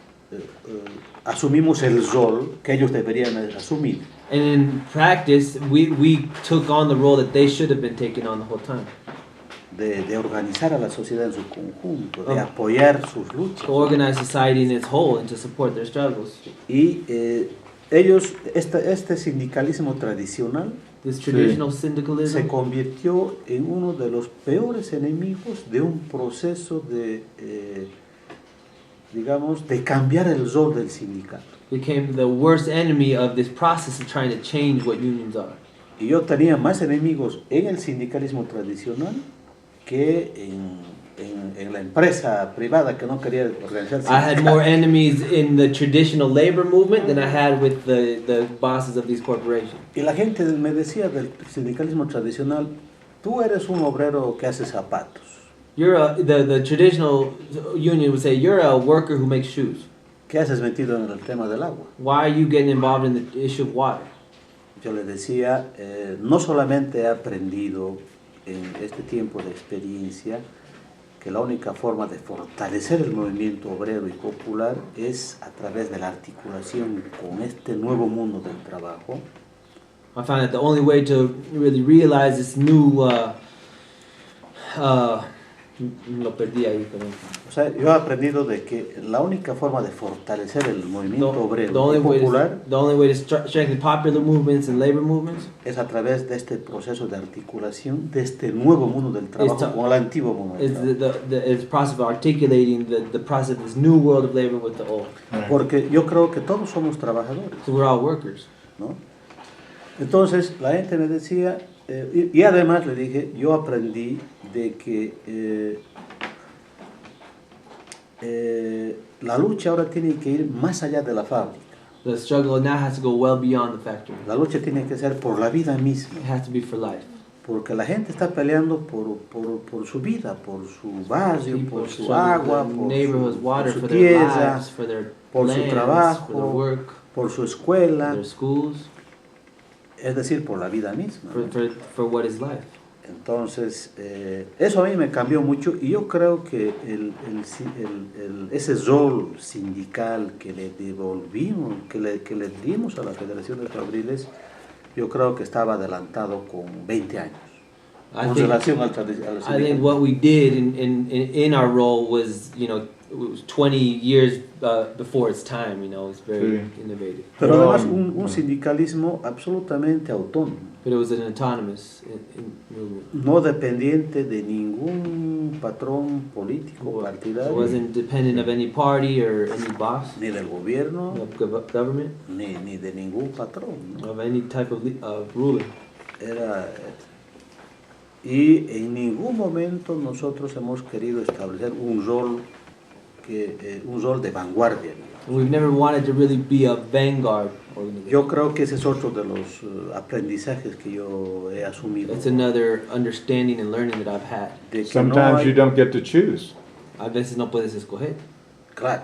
[SPEAKER 1] asumimos el rol que ellos deberían asumir.
[SPEAKER 2] And in practice, we took on the role that they should have been taking on the whole time.
[SPEAKER 1] De organizar a la sociedad en su conjunto, de
[SPEAKER 2] Oh.
[SPEAKER 1] apoyar sus luchas.
[SPEAKER 2] To organize society in its whole and to support their struggles.
[SPEAKER 1] Y ellos, este sindicalismo tradicional
[SPEAKER 2] This traditional
[SPEAKER 1] se
[SPEAKER 2] syndicalism
[SPEAKER 1] convirtió en uno de los peores enemigos de un proceso de, digamos, de cambiar el rol del sindicato.
[SPEAKER 2] became the worst enemy of this process of trying to change what unions are.
[SPEAKER 1] Y yo tenía más enemigos en el sindicalismo tradicional que en la empresa privada que no quería organizar
[SPEAKER 2] I had
[SPEAKER 1] sindicatos.
[SPEAKER 2] more enemies in the traditional labor movement than I had with the bosses of these corporations.
[SPEAKER 1] Y la gente me decía del sindicalismo tradicional, tú eres un obrero que hace zapatos.
[SPEAKER 2] The traditional union would say, you're a worker who makes shoes.
[SPEAKER 1] ¿Qué haces metido en el tema del agua?
[SPEAKER 2] Why are you getting involved in the issue of water?
[SPEAKER 1] Yo le decía, no solamente he aprendido en este tiempo de experiencia que la única forma de fortalecer el movimiento obrero y popular es a través de la articulación con este nuevo mundo del trabajo.
[SPEAKER 2] I found that the only way to really realize this new lo perdí ahí, pero
[SPEAKER 1] O sea, yo he aprendido de que la única forma de fortalecer el movimiento
[SPEAKER 2] the
[SPEAKER 1] obrero
[SPEAKER 2] only
[SPEAKER 1] y popular
[SPEAKER 2] way to strengthen popular movements and labor movements
[SPEAKER 1] es a través de este proceso de articulación de este nuevo mundo del trabajo
[SPEAKER 2] to-
[SPEAKER 1] con el antiguo mundo del
[SPEAKER 2] is
[SPEAKER 1] trabajo.
[SPEAKER 2] the process of articulating the process of this new world of labor with the old.
[SPEAKER 1] Porque yo creo que todos somos trabajadores,
[SPEAKER 2] So we're all workers.
[SPEAKER 1] ¿no? Entonces la gente me decía, y además le dije, yo aprendí de que la lucha ahora tiene que ir más allá de la fábrica.
[SPEAKER 2] The struggle now has to go well beyond the factory.
[SPEAKER 1] La lucha tiene que ser por la vida misma,
[SPEAKER 2] It has to be for life.
[SPEAKER 1] porque la gente está peleando por su vida, por su barrio,
[SPEAKER 2] People
[SPEAKER 1] por su
[SPEAKER 2] struggle
[SPEAKER 1] agua,
[SPEAKER 2] for their
[SPEAKER 1] por
[SPEAKER 2] neighborhoods, water,
[SPEAKER 1] su
[SPEAKER 2] for their
[SPEAKER 1] tierra,
[SPEAKER 2] lives, for their
[SPEAKER 1] por su
[SPEAKER 2] lands,
[SPEAKER 1] trabajo,
[SPEAKER 2] for their work,
[SPEAKER 1] por su
[SPEAKER 2] for
[SPEAKER 1] escuela,
[SPEAKER 2] their schools,
[SPEAKER 1] es decir, por la vida misma. ¿no?
[SPEAKER 2] for what is life.
[SPEAKER 1] Entonces, eso a mí me cambió mucho y yo creo que ese rol sindical que le devolvimos, que le dimos a las federaciones fabriles, yo creo que estaba adelantado con 20 años.
[SPEAKER 2] I
[SPEAKER 1] Con
[SPEAKER 2] think,
[SPEAKER 1] relación al
[SPEAKER 2] I think what we did in our role was, it was 20 years before its time, it's very
[SPEAKER 3] Sí.
[SPEAKER 2] innovative.
[SPEAKER 1] Pero
[SPEAKER 3] No,
[SPEAKER 1] además
[SPEAKER 3] no.
[SPEAKER 1] un sindicalismo absolutamente autónomo,
[SPEAKER 2] But it was an autonomous movement.
[SPEAKER 1] no dependiente de ningún patrón político,
[SPEAKER 2] It
[SPEAKER 1] partidario,
[SPEAKER 2] wasn't dependent of any party or any boss,
[SPEAKER 1] ni del gobierno,
[SPEAKER 2] of government,
[SPEAKER 1] ni de ningún patrón, ¿no?
[SPEAKER 2] of any type of ruler.
[SPEAKER 1] Y en ningún momento nosotros hemos querido establecer un rol de vanguardia.
[SPEAKER 2] And we've never wanted to really be a vanguard organization.
[SPEAKER 1] Yo creo que ese es otro de los aprendizajes que yo he asumido.
[SPEAKER 2] It's another understanding and learning that I've had.
[SPEAKER 1] De que
[SPEAKER 3] Sometimes
[SPEAKER 1] no
[SPEAKER 3] you
[SPEAKER 1] hay,
[SPEAKER 3] don't get to choose.
[SPEAKER 2] A veces no puedes escoger.
[SPEAKER 1] claro,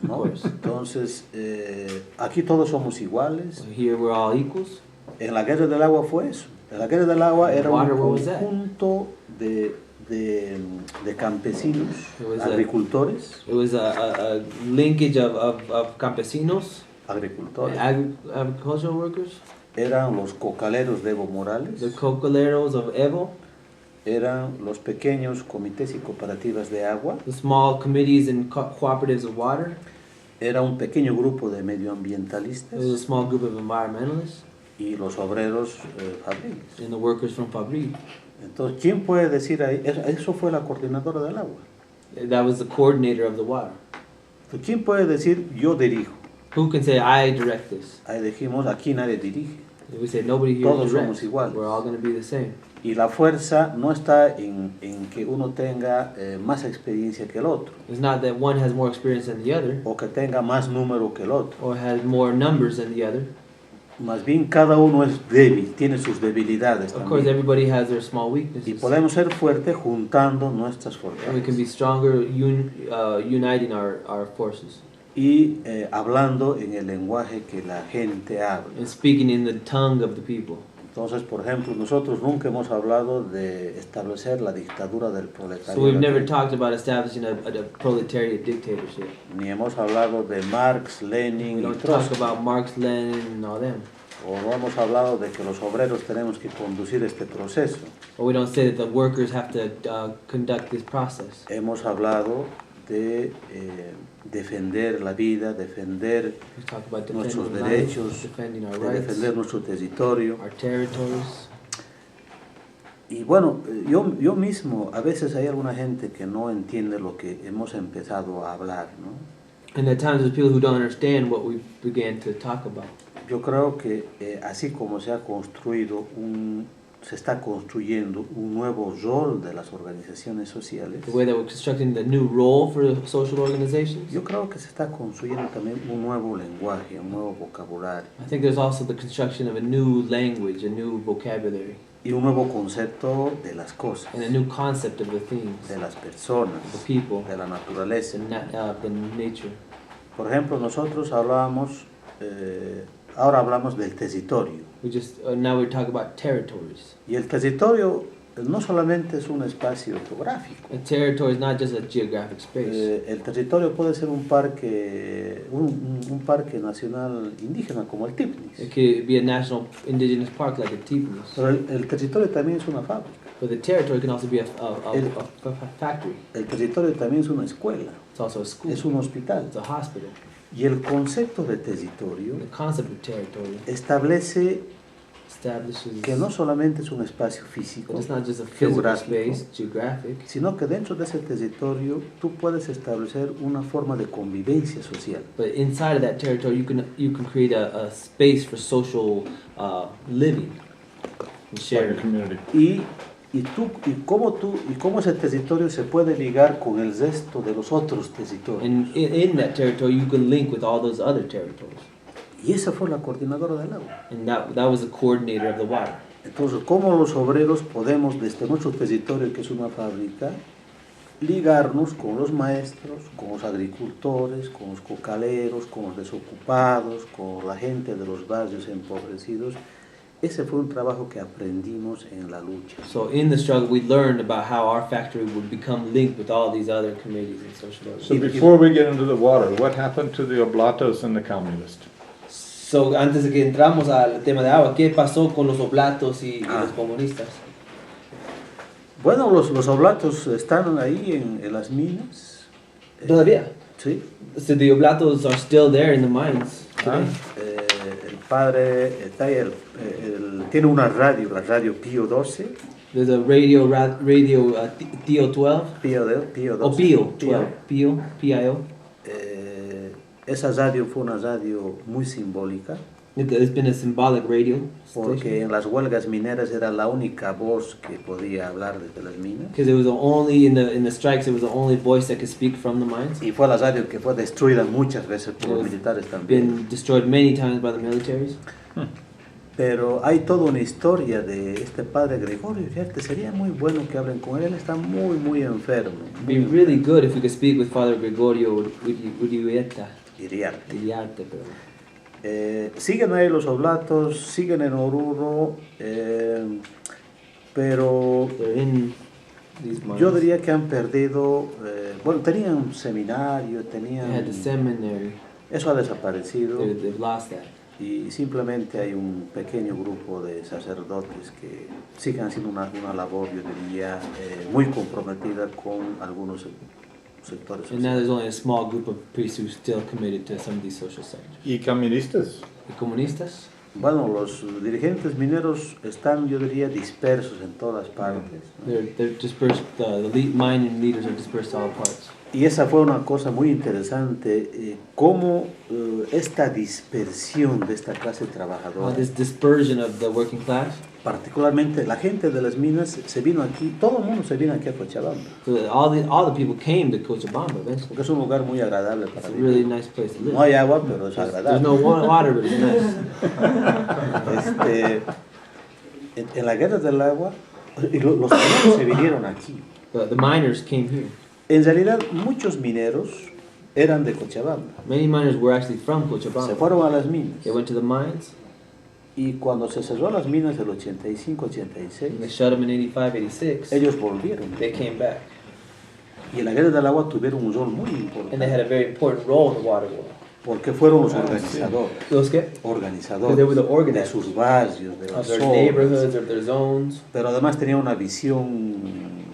[SPEAKER 2] Of
[SPEAKER 1] ¿no?
[SPEAKER 2] course.
[SPEAKER 1] Entonces, aquí todos somos iguales.
[SPEAKER 2] So here we're all equals.
[SPEAKER 1] En la Guerra del Agua fue eso. En la Guerra del Agua era un
[SPEAKER 2] Water, what was that?
[SPEAKER 1] conjunto de campesinos,
[SPEAKER 2] It was
[SPEAKER 1] agricultores,
[SPEAKER 2] It was a linkage of campesinos,
[SPEAKER 1] agricultores.
[SPEAKER 2] agricultural workers,
[SPEAKER 1] Eran los cocaleros de Evo Morales,
[SPEAKER 2] the cocaleros of Evo,
[SPEAKER 1] eran los pequeños comités y cooperativas de agua,
[SPEAKER 2] the small committees and cooperatives of water.
[SPEAKER 1] era un pequeño grupo de
[SPEAKER 2] There was a
[SPEAKER 1] medioambientalistas
[SPEAKER 2] small group of environmentalists
[SPEAKER 1] y los obreros fabriles.
[SPEAKER 2] and the workers from Fabri.
[SPEAKER 1] Entonces, ¿quién puede decir ahí? Eso fue la coordinadora del agua.
[SPEAKER 2] That was the coordinator of the water.
[SPEAKER 1] Entonces, ¿quién puede decir yo dirijo?
[SPEAKER 2] Who can say, I direct this?
[SPEAKER 1] Ahí dijimos, aquí nadie dirige.
[SPEAKER 2] If we say nobody here
[SPEAKER 1] Todos
[SPEAKER 2] directs,
[SPEAKER 1] somos iguales.
[SPEAKER 2] we're all going to be the same.
[SPEAKER 1] Y la fuerza no está en que uno tenga más experiencia que el otro,
[SPEAKER 2] It's not that one has more experience than the other,
[SPEAKER 1] o que tenga más número que el otro.
[SPEAKER 2] or has more numbers than the other.
[SPEAKER 1] Más bien cada uno es débil, tiene sus debilidades
[SPEAKER 2] Of course,
[SPEAKER 1] también.
[SPEAKER 2] everybody has their small
[SPEAKER 1] Y
[SPEAKER 2] weaknesses.
[SPEAKER 1] podemos ser fuertes juntando nuestras
[SPEAKER 2] And we can be
[SPEAKER 1] fortalezas.
[SPEAKER 2] stronger uniting our forces.
[SPEAKER 1] y hablando en el lenguaje que la gente habla.
[SPEAKER 2] and speaking in the tongue of the people.
[SPEAKER 1] Entonces, por ejemplo, nosotros nunca hemos hablado de establecer la dictadura del
[SPEAKER 2] So we've
[SPEAKER 1] proletariado,
[SPEAKER 2] never talked about establishing a proletariat dictatorship.
[SPEAKER 1] ni hemos hablado de Marx,
[SPEAKER 2] We
[SPEAKER 1] Lenin y
[SPEAKER 2] don't talk
[SPEAKER 1] Trotsky,
[SPEAKER 2] about Marx, Lenin, and all them.
[SPEAKER 1] o no hemos hablado de que los obreros tenemos que conducir este proceso.
[SPEAKER 2] Or we don't say that the workers have to conduct this process.
[SPEAKER 1] Hemos hablado de defender la vida, defender
[SPEAKER 2] We talk about
[SPEAKER 1] nuestros
[SPEAKER 2] defending life,
[SPEAKER 1] derechos,
[SPEAKER 2] defending our
[SPEAKER 1] de
[SPEAKER 2] rights,
[SPEAKER 1] defender nuestro territorio.
[SPEAKER 2] our territories.
[SPEAKER 1] Y bueno, yo mismo, a veces hay alguna gente que no entiende lo que hemos empezado a hablar, ¿no?
[SPEAKER 2] And at times there's people who don't understand what we began to talk about.
[SPEAKER 1] Yo creo que así como se está construyendo un nuevo rol de las organizaciones sociales,
[SPEAKER 2] The way that we're constructing the new role for the social organizations.
[SPEAKER 1] yo creo que se está construyendo también un nuevo lenguaje, un nuevo vocabulario
[SPEAKER 2] I think there's also the construction of a new language, a new vocabulary,
[SPEAKER 1] y un nuevo concepto de las cosas,
[SPEAKER 2] and a new concept of the things,
[SPEAKER 1] de las personas,
[SPEAKER 2] the people,
[SPEAKER 1] de la naturaleza.
[SPEAKER 2] the nature.
[SPEAKER 1] Por ejemplo, nosotros ahora hablamos del territorio.
[SPEAKER 2] We just now we're talking about territories.
[SPEAKER 1] Y el territorio no solamente es un espacio geográfico.
[SPEAKER 2] A territory is not just a geographic space.
[SPEAKER 1] El territorio puede ser un parque nacional indígena como el Tipnis.
[SPEAKER 2] It could be a national indigenous park like a Tipnis.
[SPEAKER 1] Pero el territorio también es una fábrica.
[SPEAKER 2] But the territory can also be a factory.
[SPEAKER 1] El territorio también es una escuela.
[SPEAKER 2] It's also a school.
[SPEAKER 1] Es un hospital.
[SPEAKER 2] It's a hospital.
[SPEAKER 1] Y el concepto de territorio
[SPEAKER 2] The concept of territory
[SPEAKER 1] establece
[SPEAKER 2] establishes
[SPEAKER 1] que no solamente es un espacio físico,
[SPEAKER 2] that it's not just a physical
[SPEAKER 1] geográfico,
[SPEAKER 2] space, geographic,
[SPEAKER 1] sino que dentro de ese territorio tú puedes establecer una forma de convivencia social.
[SPEAKER 2] but inside of that territory you can create a space for social living and
[SPEAKER 3] Like a
[SPEAKER 2] sharing.
[SPEAKER 3] community.
[SPEAKER 1] Y cómo ese territorio se puede ligar con el resto de los otros territorios.
[SPEAKER 2] And in that territory you can link with all those other territories.
[SPEAKER 1] Y esa fue la coordinadora del agua.
[SPEAKER 2] And that was the coordinator of the water.
[SPEAKER 1] Entonces, ¿cómo los obreros podemos, desde nuestro territorio, que es una fábrica, ligarnos con los maestros, con los agricultores, con los cocaleros, con los desocupados, con la gente de los barrios empobrecidos? Ese fue un trabajo que aprendimos en la lucha.
[SPEAKER 2] So in the struggle we learned about how our factory would become linked with all these other committees and social
[SPEAKER 3] So
[SPEAKER 2] organizations.
[SPEAKER 3] before we get into the water, what happened to the oblatos and the communist?
[SPEAKER 2] So antes de que entramos al tema de agua, ¿qué pasó con los oblatos y los comunistas?
[SPEAKER 1] Bueno, los oblatos están ahí en las minas.
[SPEAKER 2] Todavía.
[SPEAKER 1] Sí.
[SPEAKER 2] So the oblatos are still there in the mines today.
[SPEAKER 1] El padre tiene una radio, la radio Pío XII.
[SPEAKER 2] There's a radio Tío 12.
[SPEAKER 1] Pío
[SPEAKER 2] O
[SPEAKER 1] XII.
[SPEAKER 2] Pío 12. Pío, P-I-O.
[SPEAKER 1] Esa radio fue una radio muy simbólica
[SPEAKER 2] It's been a symbolic radio
[SPEAKER 1] porque
[SPEAKER 2] station.
[SPEAKER 1] en las huelgas mineras era la única voz que podía hablar desde las minas
[SPEAKER 2] Because it was the only, in the strikes, it was the only voice that could speak from the mines.
[SPEAKER 1] y fue la radio que fue destruida muchas veces por los militares también.
[SPEAKER 2] Been destroyed many times by the militaries.
[SPEAKER 1] Pero hay toda una historia de este padre Gregorio. Fíjate, sería muy bueno que hablen con él. Él está muy enfermo.
[SPEAKER 2] It'd be really good if we could speak with Father Gregorio Urieta.
[SPEAKER 1] Iriarte.
[SPEAKER 2] Perdón.
[SPEAKER 1] Siguen ahí los oblatos, siguen en Oruro, pero
[SPEAKER 2] They're in these mines.
[SPEAKER 1] yo diría que han perdido, bueno, tenían un seminario,
[SPEAKER 2] They had the seminary.
[SPEAKER 1] eso ha desaparecido
[SPEAKER 2] They've lost that.
[SPEAKER 1] y simplemente hay un pequeño grupo de sacerdotes que siguen haciendo una labor, yo diría, muy comprometida con algunos sectores
[SPEAKER 2] And now
[SPEAKER 1] sociales.
[SPEAKER 2] there's only a small group of priests who are still committed to some of these social sectors.
[SPEAKER 3] ¿Y comunistas?
[SPEAKER 2] The comunistas?
[SPEAKER 1] Bueno, los dirigentes mineros están, yo diría, dispersos en todas partes, ¿no?
[SPEAKER 2] They're dispersed. The mining leaders are dispersed to all parts.
[SPEAKER 1] Y esa fue una cosa muy interesante, cómo esta dispersión de esta clase trabajadora,
[SPEAKER 2] This dispersion of the working class.
[SPEAKER 1] particularmente la gente de las minas se vino aquí, todo el mundo se vino aquí a Cochabamba,
[SPEAKER 2] So all the people came to Cochabamba eventually.
[SPEAKER 1] porque es un lugar muy agradable
[SPEAKER 2] It's
[SPEAKER 1] para
[SPEAKER 2] a
[SPEAKER 1] vivir.
[SPEAKER 2] really nice place to live.
[SPEAKER 1] No hay agua, pero es
[SPEAKER 2] There's
[SPEAKER 1] agradable.
[SPEAKER 2] no water, but it's nice.
[SPEAKER 1] En la guerra del agua, y los mineros se vinieron aquí.
[SPEAKER 2] The miners came here.
[SPEAKER 1] En realidad, muchos mineros eran de Cochabamba.
[SPEAKER 2] Many miners were actually from
[SPEAKER 1] Se
[SPEAKER 2] Cochabamba.
[SPEAKER 1] fueron a las minas.
[SPEAKER 2] They went to the mines,
[SPEAKER 1] Y cuando se cerró las minas del
[SPEAKER 2] and they
[SPEAKER 1] 85-86,
[SPEAKER 2] shut them in 85, 86.
[SPEAKER 1] ellos volvieron.
[SPEAKER 2] They came back.
[SPEAKER 1] Y en la guerra del agua tuvieron un rol muy
[SPEAKER 2] And they had
[SPEAKER 1] importante.
[SPEAKER 2] a very important role in the water war.
[SPEAKER 1] Porque fueron los organizadores.
[SPEAKER 2] Those get
[SPEAKER 1] Organizadores
[SPEAKER 2] They were the
[SPEAKER 1] de
[SPEAKER 2] organizers
[SPEAKER 1] sus barrios, de
[SPEAKER 2] of
[SPEAKER 1] las
[SPEAKER 2] their
[SPEAKER 1] zonas.
[SPEAKER 2] neighborhoods, of their zones.
[SPEAKER 1] Pero además tenían una visión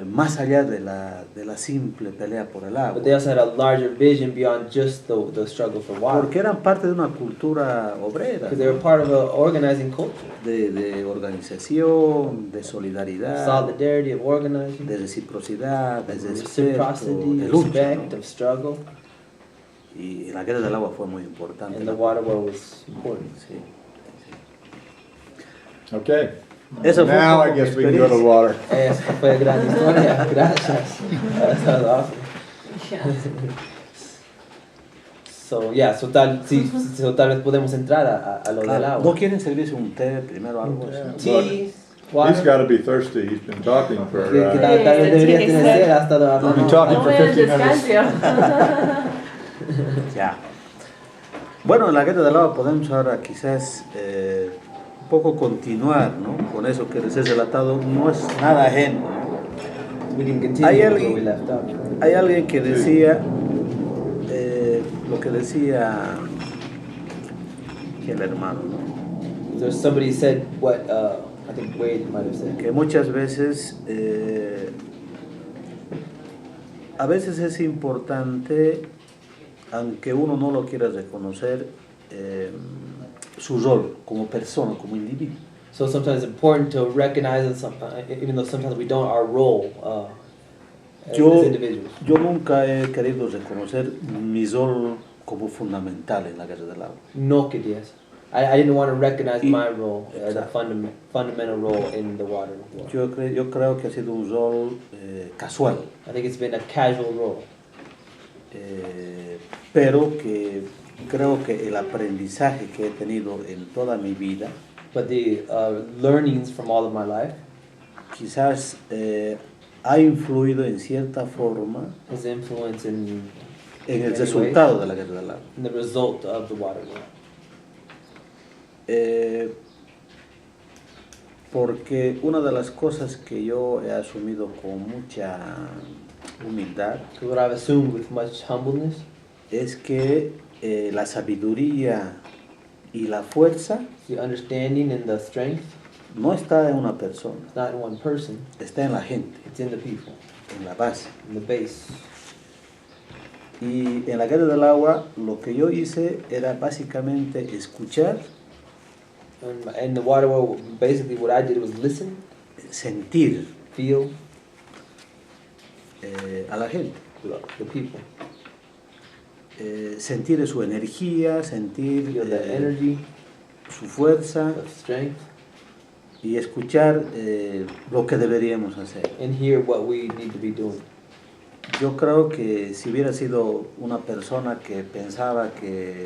[SPEAKER 1] más allá de la simple pelea por el agua.
[SPEAKER 2] But they also had a larger vision beyond just the struggle for water.
[SPEAKER 1] Porque eran parte de una cultura obrera,
[SPEAKER 2] Because they were part of an organizing culture.
[SPEAKER 1] de organización, de solidaridad,
[SPEAKER 2] Solidarity, of organizing,
[SPEAKER 1] de reciprocidad, de respeto,
[SPEAKER 2] reciprocity,
[SPEAKER 1] de lucha.
[SPEAKER 2] respect,
[SPEAKER 1] ¿no?
[SPEAKER 2] of struggle.
[SPEAKER 1] Y la guerra del agua fue muy importante.
[SPEAKER 2] And the water war was important.
[SPEAKER 1] Sí.
[SPEAKER 3] Okay.
[SPEAKER 1] Esa fue
[SPEAKER 3] Now
[SPEAKER 1] un
[SPEAKER 3] I
[SPEAKER 1] poco
[SPEAKER 3] guess
[SPEAKER 1] mi
[SPEAKER 3] we can go to
[SPEAKER 1] experiencia.
[SPEAKER 3] water.
[SPEAKER 2] Esa fue gran historia. Gracias. That was awesome. So, yeah, so tal vez podemos entrar a lo del
[SPEAKER 1] Claro,
[SPEAKER 2] agua.
[SPEAKER 1] ¿no quieren servirse un té primero algo así?
[SPEAKER 2] Tea,
[SPEAKER 3] He's
[SPEAKER 2] water.
[SPEAKER 3] got to be thirsty. He's been talking for.
[SPEAKER 2] Que tal vez debería tener sed, ha estado
[SPEAKER 3] We've been
[SPEAKER 2] hablando.
[SPEAKER 3] talking
[SPEAKER 5] No
[SPEAKER 3] for
[SPEAKER 5] voy al
[SPEAKER 3] 15 minutes.
[SPEAKER 5] descanso.
[SPEAKER 1] Ya. Bueno, en la guerra del agua podemos ahora quizás un poco continuar, ¿no? Con eso que les he relatado, no es nada ajeno, ¿no?
[SPEAKER 2] We can
[SPEAKER 1] Hay
[SPEAKER 2] continue where
[SPEAKER 1] alguien-
[SPEAKER 2] we left off.
[SPEAKER 1] Hay alguien que decía, lo que decía el hermano, ¿no?
[SPEAKER 2] There's somebody said what I think Wade might have said.
[SPEAKER 1] Que muchas veces, a veces es importante, aunque uno no lo quiera reconocer, su rol como persona, como individuo.
[SPEAKER 2] So sometimes it's important to recognize, and even though sometimes we don't, our role as
[SPEAKER 1] Yo,
[SPEAKER 2] individuals.
[SPEAKER 1] yo nunca he querido reconocer mi rol como fundamental en la guerra del agua.
[SPEAKER 2] No querías. I didn't want to recognize
[SPEAKER 1] Y-
[SPEAKER 2] my role as a
[SPEAKER 1] Exacto.
[SPEAKER 2] fundamental role in the water war.
[SPEAKER 1] Yo creo que ha sido un rol casual,
[SPEAKER 2] I think it's been a casual role,
[SPEAKER 1] pero que creo que el aprendizaje que he tenido en toda mi vida
[SPEAKER 2] but the learnings from all of my life
[SPEAKER 1] quizás ha influido en cierta forma
[SPEAKER 2] has influenced in
[SPEAKER 1] en el
[SPEAKER 2] many
[SPEAKER 1] resultado de la guerra del agua.
[SPEAKER 2] ways, in the result of the water war.
[SPEAKER 1] Porque una de las cosas que yo he asumido con mucha humildad
[SPEAKER 2] Because what I've assumed with much humbleness
[SPEAKER 1] es que la sabiduría y la fuerza
[SPEAKER 2] the understanding and the strength,
[SPEAKER 1] no está en una persona,
[SPEAKER 2] it's not in one person,
[SPEAKER 1] está en la gente,
[SPEAKER 2] it's in the people,
[SPEAKER 1] en la base.
[SPEAKER 2] in the base.
[SPEAKER 1] Y en la guerra del agua lo que yo hice era básicamente escuchar,
[SPEAKER 2] And in the water war, basically what I did was listen,
[SPEAKER 1] sentir
[SPEAKER 2] feel
[SPEAKER 1] a la gente,
[SPEAKER 2] the people,
[SPEAKER 1] sentir su energía, sentir
[SPEAKER 2] feel the energy,
[SPEAKER 1] su fuerza
[SPEAKER 2] the strength,
[SPEAKER 1] y escuchar lo que deberíamos hacer.
[SPEAKER 2] and hear what we need to be doing.
[SPEAKER 1] Yo creo que si hubiera sido una persona que pensaba que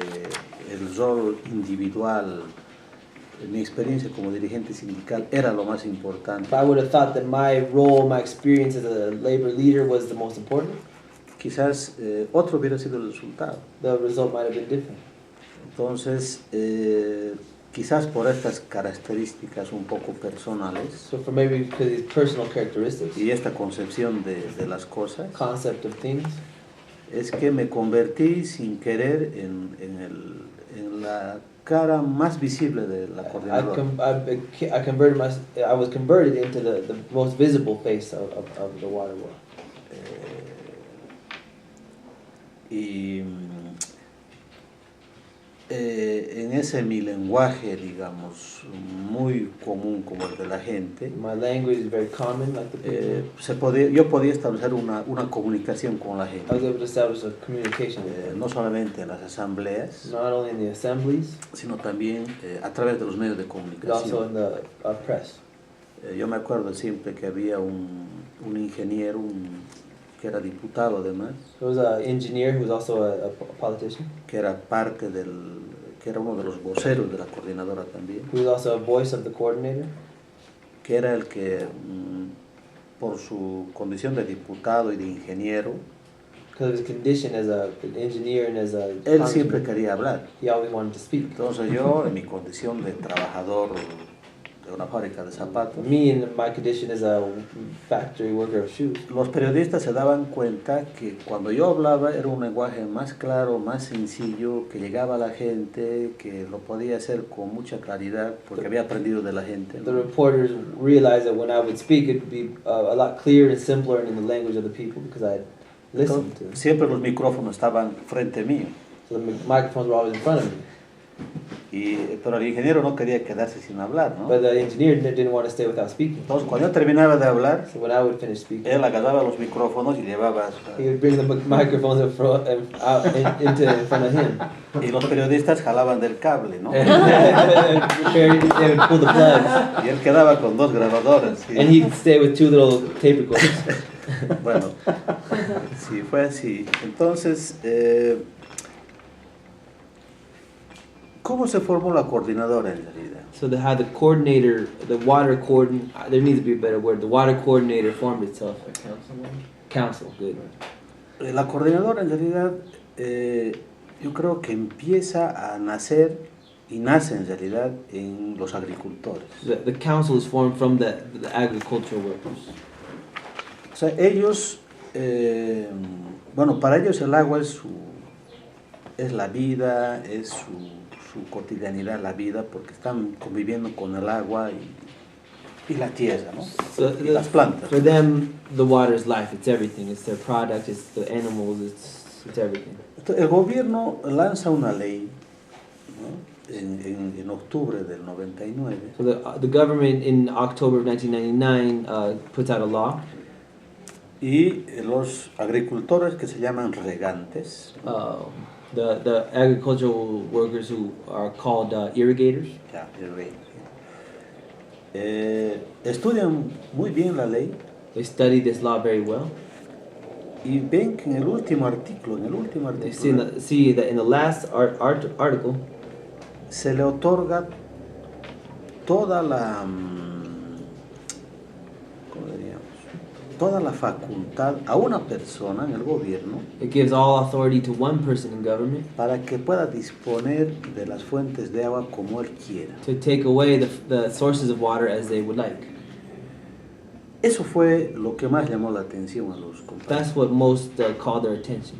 [SPEAKER 1] el rol individual, mi experiencia como dirigente sindical era lo más importante,
[SPEAKER 2] If I would have thought that my role, my experience as a labor leader was the most important,
[SPEAKER 1] quizás otro hubiera sido el resultado.
[SPEAKER 2] the result might have been different.
[SPEAKER 1] Entonces, quizás por estas características un poco personales
[SPEAKER 2] So for maybe because of these personal characteristics,
[SPEAKER 1] y esta concepción de las cosas,
[SPEAKER 2] concept of things,
[SPEAKER 1] es que me convertí sin querer en la cara más visible de la coordinadora.
[SPEAKER 2] I was converted into the most visible face of the water war.
[SPEAKER 1] Y en ese mi lenguaje, digamos, muy común como el de la gente,
[SPEAKER 2] My language is very common, like the people.
[SPEAKER 1] yo podía establecer una comunicación con la
[SPEAKER 2] I
[SPEAKER 1] gente,
[SPEAKER 2] was able to establish a communication with them,
[SPEAKER 1] no solamente en las asambleas,
[SPEAKER 2] not only in the assemblies,
[SPEAKER 1] sino también a través de los medios de
[SPEAKER 2] but also
[SPEAKER 1] comunicación.
[SPEAKER 2] in the press.
[SPEAKER 1] Yo me acuerdo siempre que había un ingeniero que era diputado además,
[SPEAKER 2] There was an engineer who was also a politician,
[SPEAKER 1] que era que era uno de los voceros de la coordinadora también,
[SPEAKER 2] who was also a voice of the coordinator,
[SPEAKER 1] que era el que por su condición de diputado y de ingeniero
[SPEAKER 2] because of his condition as an engineer and as a
[SPEAKER 1] Él siempre
[SPEAKER 2] congressman,
[SPEAKER 1] quería hablar.
[SPEAKER 2] he always wanted to speak.
[SPEAKER 1] Entonces yo, en mi condición de trabajador de una fábrica de zapatos,
[SPEAKER 2] Me, in my condition as a factory worker of shoes,
[SPEAKER 1] los periodistas se daban cuenta que cuando yo hablaba era un lenguaje más claro, más sencillo, que llegaba a la gente, que lo podía hacer con mucha claridad porque había aprendido de la gente,
[SPEAKER 2] the
[SPEAKER 1] ¿no?
[SPEAKER 2] reporters realized that when I would speak, it would be a lot clearer and simpler and in the language of the people because I had listened to
[SPEAKER 1] Entonces,
[SPEAKER 2] it.
[SPEAKER 1] siempre los micrófonos estaban frente mío.
[SPEAKER 2] So the microphones were always in front of me.
[SPEAKER 1] Pero el ingeniero no quería quedarse sin hablar, ¿no?
[SPEAKER 2] But the engineer didn't want to stay without speaking.
[SPEAKER 1] Entonces cuando yo terminaba de hablar,
[SPEAKER 2] So when I would finish speaking,
[SPEAKER 1] él agarraba los micrófonos y llevaba
[SPEAKER 2] he would bring the microphones in front, out in front of him.
[SPEAKER 1] y los periodistas jalaban del cable, ¿no?
[SPEAKER 2] They would pull the plugs,
[SPEAKER 1] Y él quedaba con dos grabadores. ¿Sí?
[SPEAKER 2] and he'd stay with two little tape recorders.
[SPEAKER 1] Bueno, sí, fue así. Entonces, ¿cómo se formó la coordinadora en realidad?
[SPEAKER 2] So how the coordinator, the water coordinator, there needs to be a better word. The water coordinator formed itself. Council, good.
[SPEAKER 1] La coordinadora en realidad, yo creo que empieza a nacer y nace en realidad en los agricultores.
[SPEAKER 2] The council is formed from the agricultural workers.
[SPEAKER 1] O sea, ellos, bueno, para ellos el agua es la vida, es su cotidianidad, la vida, porque están conviviendo con el agua y la tierra, ¿no?
[SPEAKER 2] So
[SPEAKER 1] Y las plantas.
[SPEAKER 2] for them, the water is life. It's everything. It's their product. It's the animals. It's everything.
[SPEAKER 1] Entonces, el gobierno lanza una ley, ¿no? en octubre del 99,
[SPEAKER 2] So the government in October of 1999 puts out a law.
[SPEAKER 1] y los agricultores que se llaman regantes,
[SPEAKER 2] The agricultural workers who are called irrigators.
[SPEAKER 1] ya, el rey, estudian muy bien la ley
[SPEAKER 2] They study this law very well.
[SPEAKER 1] y ven que en el último artículo,
[SPEAKER 2] They see that in the last article,
[SPEAKER 1] se le otorga toda la, ¿cómo diríamos? Toda la facultad a una persona en el gobierno
[SPEAKER 2] it gives all authority to one person in government
[SPEAKER 1] para que pueda disponer de las fuentes de agua como él quiera.
[SPEAKER 2] to take away the sources of water as they would like.
[SPEAKER 1] Eso fue lo que más llamó la atención a los compañeros.
[SPEAKER 2] That's what most called their attention.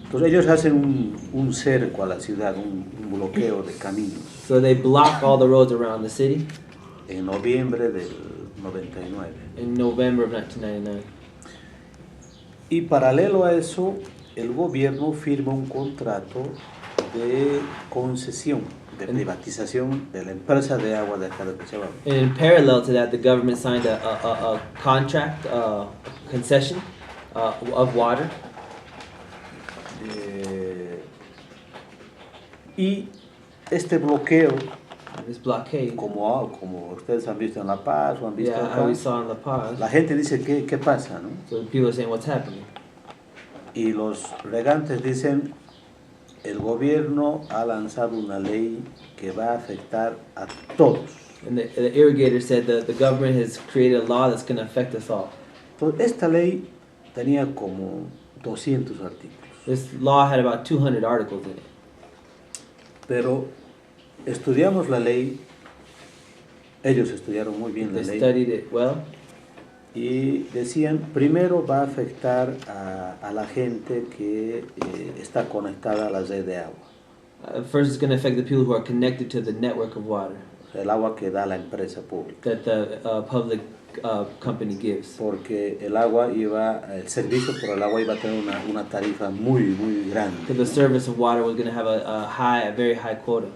[SPEAKER 1] Entonces ellos hacen un cerco a la ciudad, un bloqueo de caminos
[SPEAKER 2] So they block all the roads around the city
[SPEAKER 1] en noviembre del 99.
[SPEAKER 2] in November of 1999.
[SPEAKER 1] Y paralelo a eso, el gobierno firma un contrato de concesión, de privatización de la empresa de agua de acá de Cochabamba.
[SPEAKER 2] And in parallel to that, the government signed a contract, concession of water.
[SPEAKER 1] Y este bloqueo,
[SPEAKER 2] This blockade.
[SPEAKER 1] como ustedes han visto en La Paz o han visto
[SPEAKER 2] Yeah,
[SPEAKER 1] acá,
[SPEAKER 2] how we saw in La Paz.
[SPEAKER 1] la gente dice, ¿qué pasa? ¿No?
[SPEAKER 2] So people are saying, what's happening?
[SPEAKER 1] Y los regantes dicen, el gobierno ha lanzado una ley que va a afectar a todos.
[SPEAKER 2] And the irrigator said that the government has created a law that's going to affect us all.
[SPEAKER 1] Entonces, esta ley tenía como 200 artículos,
[SPEAKER 2] This law had about 200 articles in it.
[SPEAKER 1] pero estudiamos la ley, ellos estudiaron muy bien la
[SPEAKER 2] They
[SPEAKER 1] ley,
[SPEAKER 2] studied it well.
[SPEAKER 1] y decían, primero va a afectar a la gente que está conectada a la red de agua,
[SPEAKER 2] First, it's going to affect the people who are connected to the network of water
[SPEAKER 1] o sea, el agua que da la empresa pública.
[SPEAKER 2] that the public company gives.
[SPEAKER 1] Porque el servicio por el agua iba a tener una tarifa muy grande.
[SPEAKER 2] Because the service of water was going to have a very high quota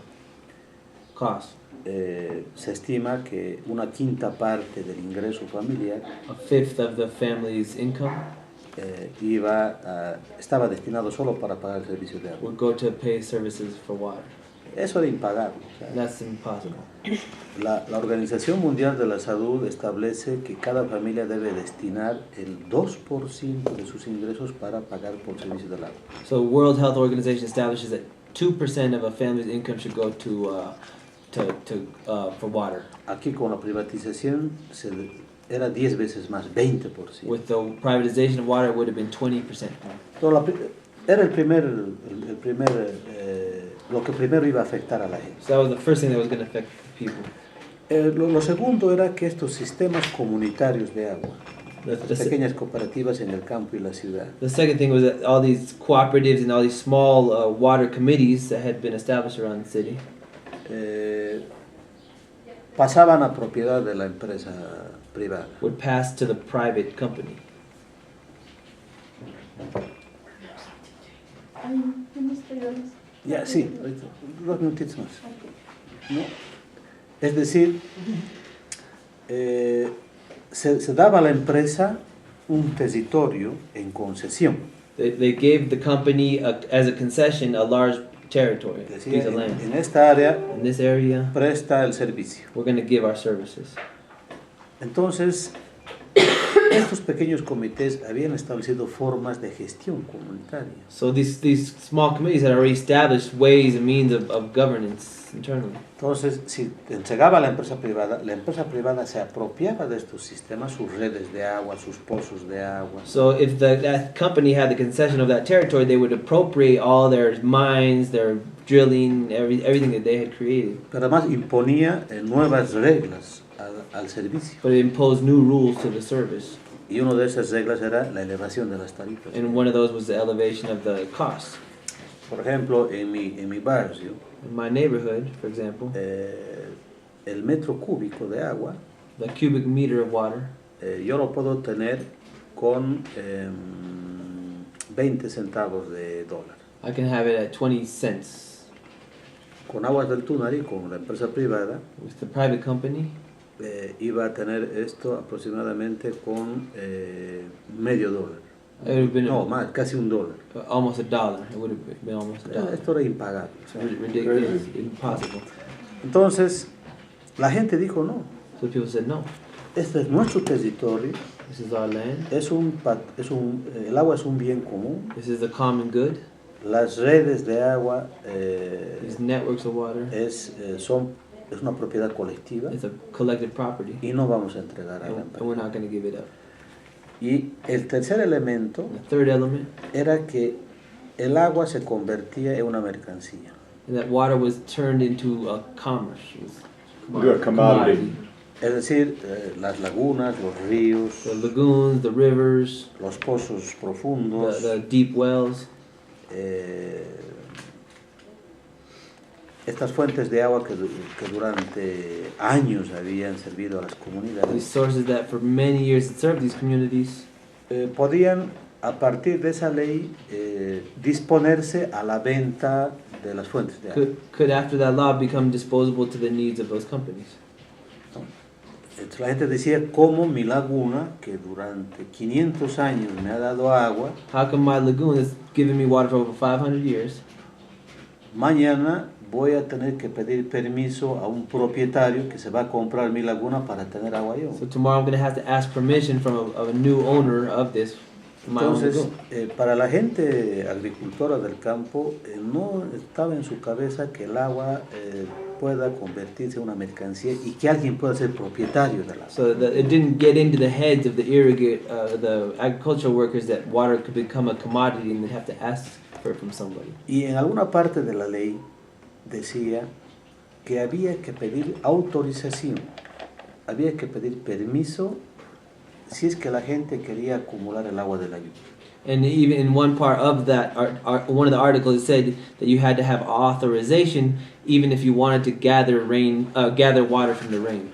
[SPEAKER 2] cost.
[SPEAKER 1] Se estima que una quinta parte del ingreso familiar
[SPEAKER 2] A fifth of the family's income
[SPEAKER 1] estaba destinado solo para pagar el servicio de agua.
[SPEAKER 2] would go to pay services for water.
[SPEAKER 1] Eso era impagable. O sea,
[SPEAKER 2] That's impossible.
[SPEAKER 1] la Organización Mundial de la Salud establece que cada familia debe destinar el 2% de sus ingresos para pagar por servicio del agua.
[SPEAKER 2] So World Health Organization establishes that 2% of a family's income should go for water.
[SPEAKER 1] Aquí con la privatización era 10 veces más, 20%.
[SPEAKER 2] With the privatization of water, it would have been 20% more.
[SPEAKER 1] Todo era lo que primero iba a afectar a la gente.
[SPEAKER 2] So that was the first thing that was going to affect the people.
[SPEAKER 1] Lo segundo era que estos sistemas comunitarios de agua,
[SPEAKER 2] The,
[SPEAKER 1] las
[SPEAKER 2] the, se-
[SPEAKER 1] pequeñas cooperativas en el campo y la ciudad,
[SPEAKER 2] the second thing was that all these cooperatives and all these small water committees that had been established around the city
[SPEAKER 1] pasaban a propiedad de la empresa privada.
[SPEAKER 2] would pass to the private company.
[SPEAKER 1] Ya, sí, ahorita, 2 minutitos más. ¿No? Es decir, se daba a la empresa un territorio en concesión.
[SPEAKER 2] They gave the company, as a concession, a large territory,
[SPEAKER 1] Es
[SPEAKER 2] piece
[SPEAKER 1] decir,
[SPEAKER 2] of land.
[SPEAKER 1] en esta área
[SPEAKER 2] In this area,
[SPEAKER 1] presta el servicio.
[SPEAKER 2] we're going to give our services.
[SPEAKER 1] Entonces, estos pequeños comités habían establecido formas de gestión comunitaria.
[SPEAKER 2] So these small committees had already established ways and means of governance internally.
[SPEAKER 1] Entonces, si entregaba a la empresa privada se apropiaba de estos sistemas, sus redes de agua, sus pozos de agua.
[SPEAKER 2] So if that company had the concession of that territory, they would appropriate all their mines, their drilling, everything that they had created.
[SPEAKER 1] Pero además imponía nuevas reglas al servicio.
[SPEAKER 2] But it imposed new rules to the service.
[SPEAKER 1] Y una de esas reglas era la elevación de las tarifas.
[SPEAKER 2] And one of those was the elevation of the costs.
[SPEAKER 1] Por ejemplo, en mi barrio,
[SPEAKER 2] In my neighborhood, for example,
[SPEAKER 1] el metro cúbico de agua,
[SPEAKER 2] the cubic meter of water,
[SPEAKER 1] yo lo puedo tener con 20 centavos de dólar.
[SPEAKER 2] I can have it at 20 cents.
[SPEAKER 1] Con Aguas del Tunari, con la empresa privada,
[SPEAKER 2] With the private company,
[SPEAKER 1] iba a tener esto aproximadamente con medio dólar.
[SPEAKER 2] it would have been
[SPEAKER 1] No, más, casi $1.
[SPEAKER 2] almost $1. It would have been almost $1.
[SPEAKER 1] Esto era impagable.
[SPEAKER 2] Ridiculous, impossible.
[SPEAKER 1] Entonces, la gente dijo no.
[SPEAKER 2] So people said, no,
[SPEAKER 1] Este es nuestro territorio,
[SPEAKER 2] this is our land,
[SPEAKER 1] el agua es un bien común,
[SPEAKER 2] this is the common good,
[SPEAKER 1] las redes de agua
[SPEAKER 2] these networks of water,
[SPEAKER 1] es una propiedad colectiva
[SPEAKER 2] it's a collective property,
[SPEAKER 1] y no vamos a entregar a la
[SPEAKER 2] and we're
[SPEAKER 1] empresa.
[SPEAKER 2] not going to give it up.
[SPEAKER 1] Y el tercer elemento
[SPEAKER 2] And the third element,
[SPEAKER 1] era que el agua se convertía en una mercancía.
[SPEAKER 2] and that water was turned into a commerce. It was
[SPEAKER 3] Good commodity.
[SPEAKER 1] Es decir, las lagunas, los ríos,
[SPEAKER 2] The lagoons, the rivers,
[SPEAKER 1] los pozos profundos,
[SPEAKER 2] the deep wells,
[SPEAKER 1] estas fuentes de agua que durante años habían servido a las
[SPEAKER 2] these
[SPEAKER 1] comunidades,
[SPEAKER 2] sources that for many years had served these communities,
[SPEAKER 1] podían, a partir de esa ley, disponerse a la venta de las fuentes de agua.
[SPEAKER 2] could after that law become disposable to the needs of those companies.
[SPEAKER 1] Entonces la gente decía, ¿cómo mi laguna, que durante 500 años me ha dado agua,
[SPEAKER 2] How come my lagoon has given me water for over 500 years?
[SPEAKER 1] mañana voy a tener que pedir permiso a un propietario que se va a comprar mi laguna para tener agua yo?
[SPEAKER 2] So tomorrow I'm going to have to ask permission from a new owner of this, my own
[SPEAKER 1] Entonces,
[SPEAKER 2] lagoon.
[SPEAKER 1] para la gente agricultora del campo, no estaba en su cabeza que el agua pueda convertirse en una mercancía y que alguien pueda ser propietario del agua.
[SPEAKER 2] So that it didn't get into the heads of the agricultural workers that water could become a commodity and they'd have to ask for it from somebody.
[SPEAKER 1] Y en alguna parte de la ley decía que había que pedir autorización, había que pedir permiso si es que la gente quería acumular el agua de la lluvia.
[SPEAKER 2] And even in one part of that, one of the articles, it said that you had to have authorization even if you wanted to gather water from the rain.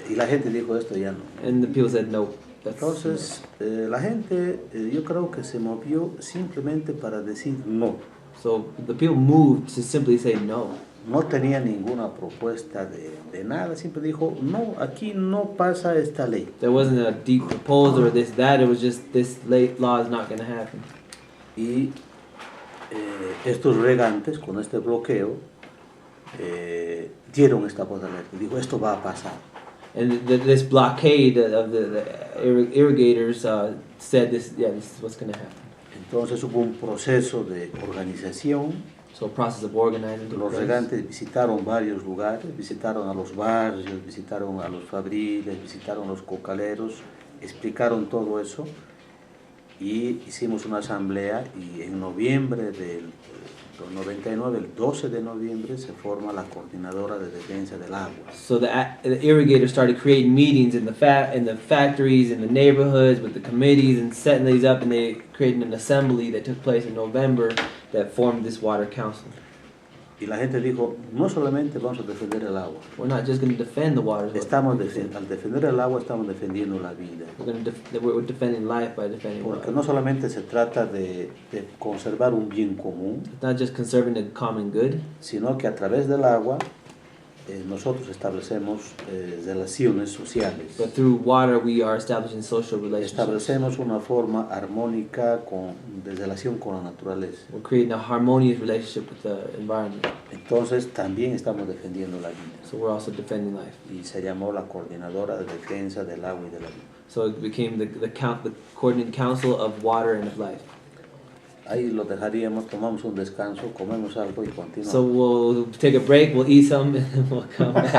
[SPEAKER 1] Y la gente dijo esto ya no.
[SPEAKER 2] And the people said no. That's
[SPEAKER 1] Entonces, la gente yo creo que se movió simplemente para decir no.
[SPEAKER 2] So the people moved to simply say no.
[SPEAKER 1] No tenía ninguna propuesta de nada, siempre dijo, no, aquí no pasa esta ley.
[SPEAKER 2] There wasn't a deep proposal or that. It was just this late law is not going to happen.
[SPEAKER 1] Y estos regantes, con este bloqueo, dieron esta voz de alerta. Dijo, esto va a pasar.
[SPEAKER 2] And this blockade of the irrigators said this is what's going to happen.
[SPEAKER 1] Entonces hubo un proceso de organización
[SPEAKER 2] So a process of organizing took
[SPEAKER 1] Los
[SPEAKER 2] place.
[SPEAKER 1] regantes visitaron varios lugares, visitaron a los barrios, visitaron a los fabriles, visitaron los cocaleros, explicaron todo eso y hicimos una asamblea y en noviembre del 99, el 12 de noviembre, se forma la Coordinadora de Defensa del Agua.
[SPEAKER 2] So the irrigators started creating meetings in the factories, in the neighborhoods, with the committees, and setting these up, and they created an assembly that took place in November that formed this water council.
[SPEAKER 1] Y la gente dijo, no solamente vamos a defender el agua,
[SPEAKER 2] We're not just going to defend the water.
[SPEAKER 1] al defender el agua estamos defendiendo la vida.
[SPEAKER 2] We're defending life by defending
[SPEAKER 1] Porque
[SPEAKER 2] water.
[SPEAKER 1] no solamente se trata de conservar un bien común,
[SPEAKER 2] It's not just conserving the common good,
[SPEAKER 1] sino que a través del agua nosotros establecemos relaciones sociales.
[SPEAKER 2] but through water we are establishing social relationships.
[SPEAKER 1] Establecemos una forma armónica de relación con la naturaleza.
[SPEAKER 2] We're creating a harmonious relationship with the environment.
[SPEAKER 1] Entonces también estamos defendiendo la vida.
[SPEAKER 2] So we're also defending life.
[SPEAKER 1] Y se llamó la Coordinadora de Defensa del Agua y de la Vida.
[SPEAKER 2] So it became the coordinating council of water and of life.
[SPEAKER 1] Ahí lo dejaríamos, tomamos un descanso, comemos algo y continuamos.
[SPEAKER 2] So we'll take a break, we'll eat some, and then we'll come back.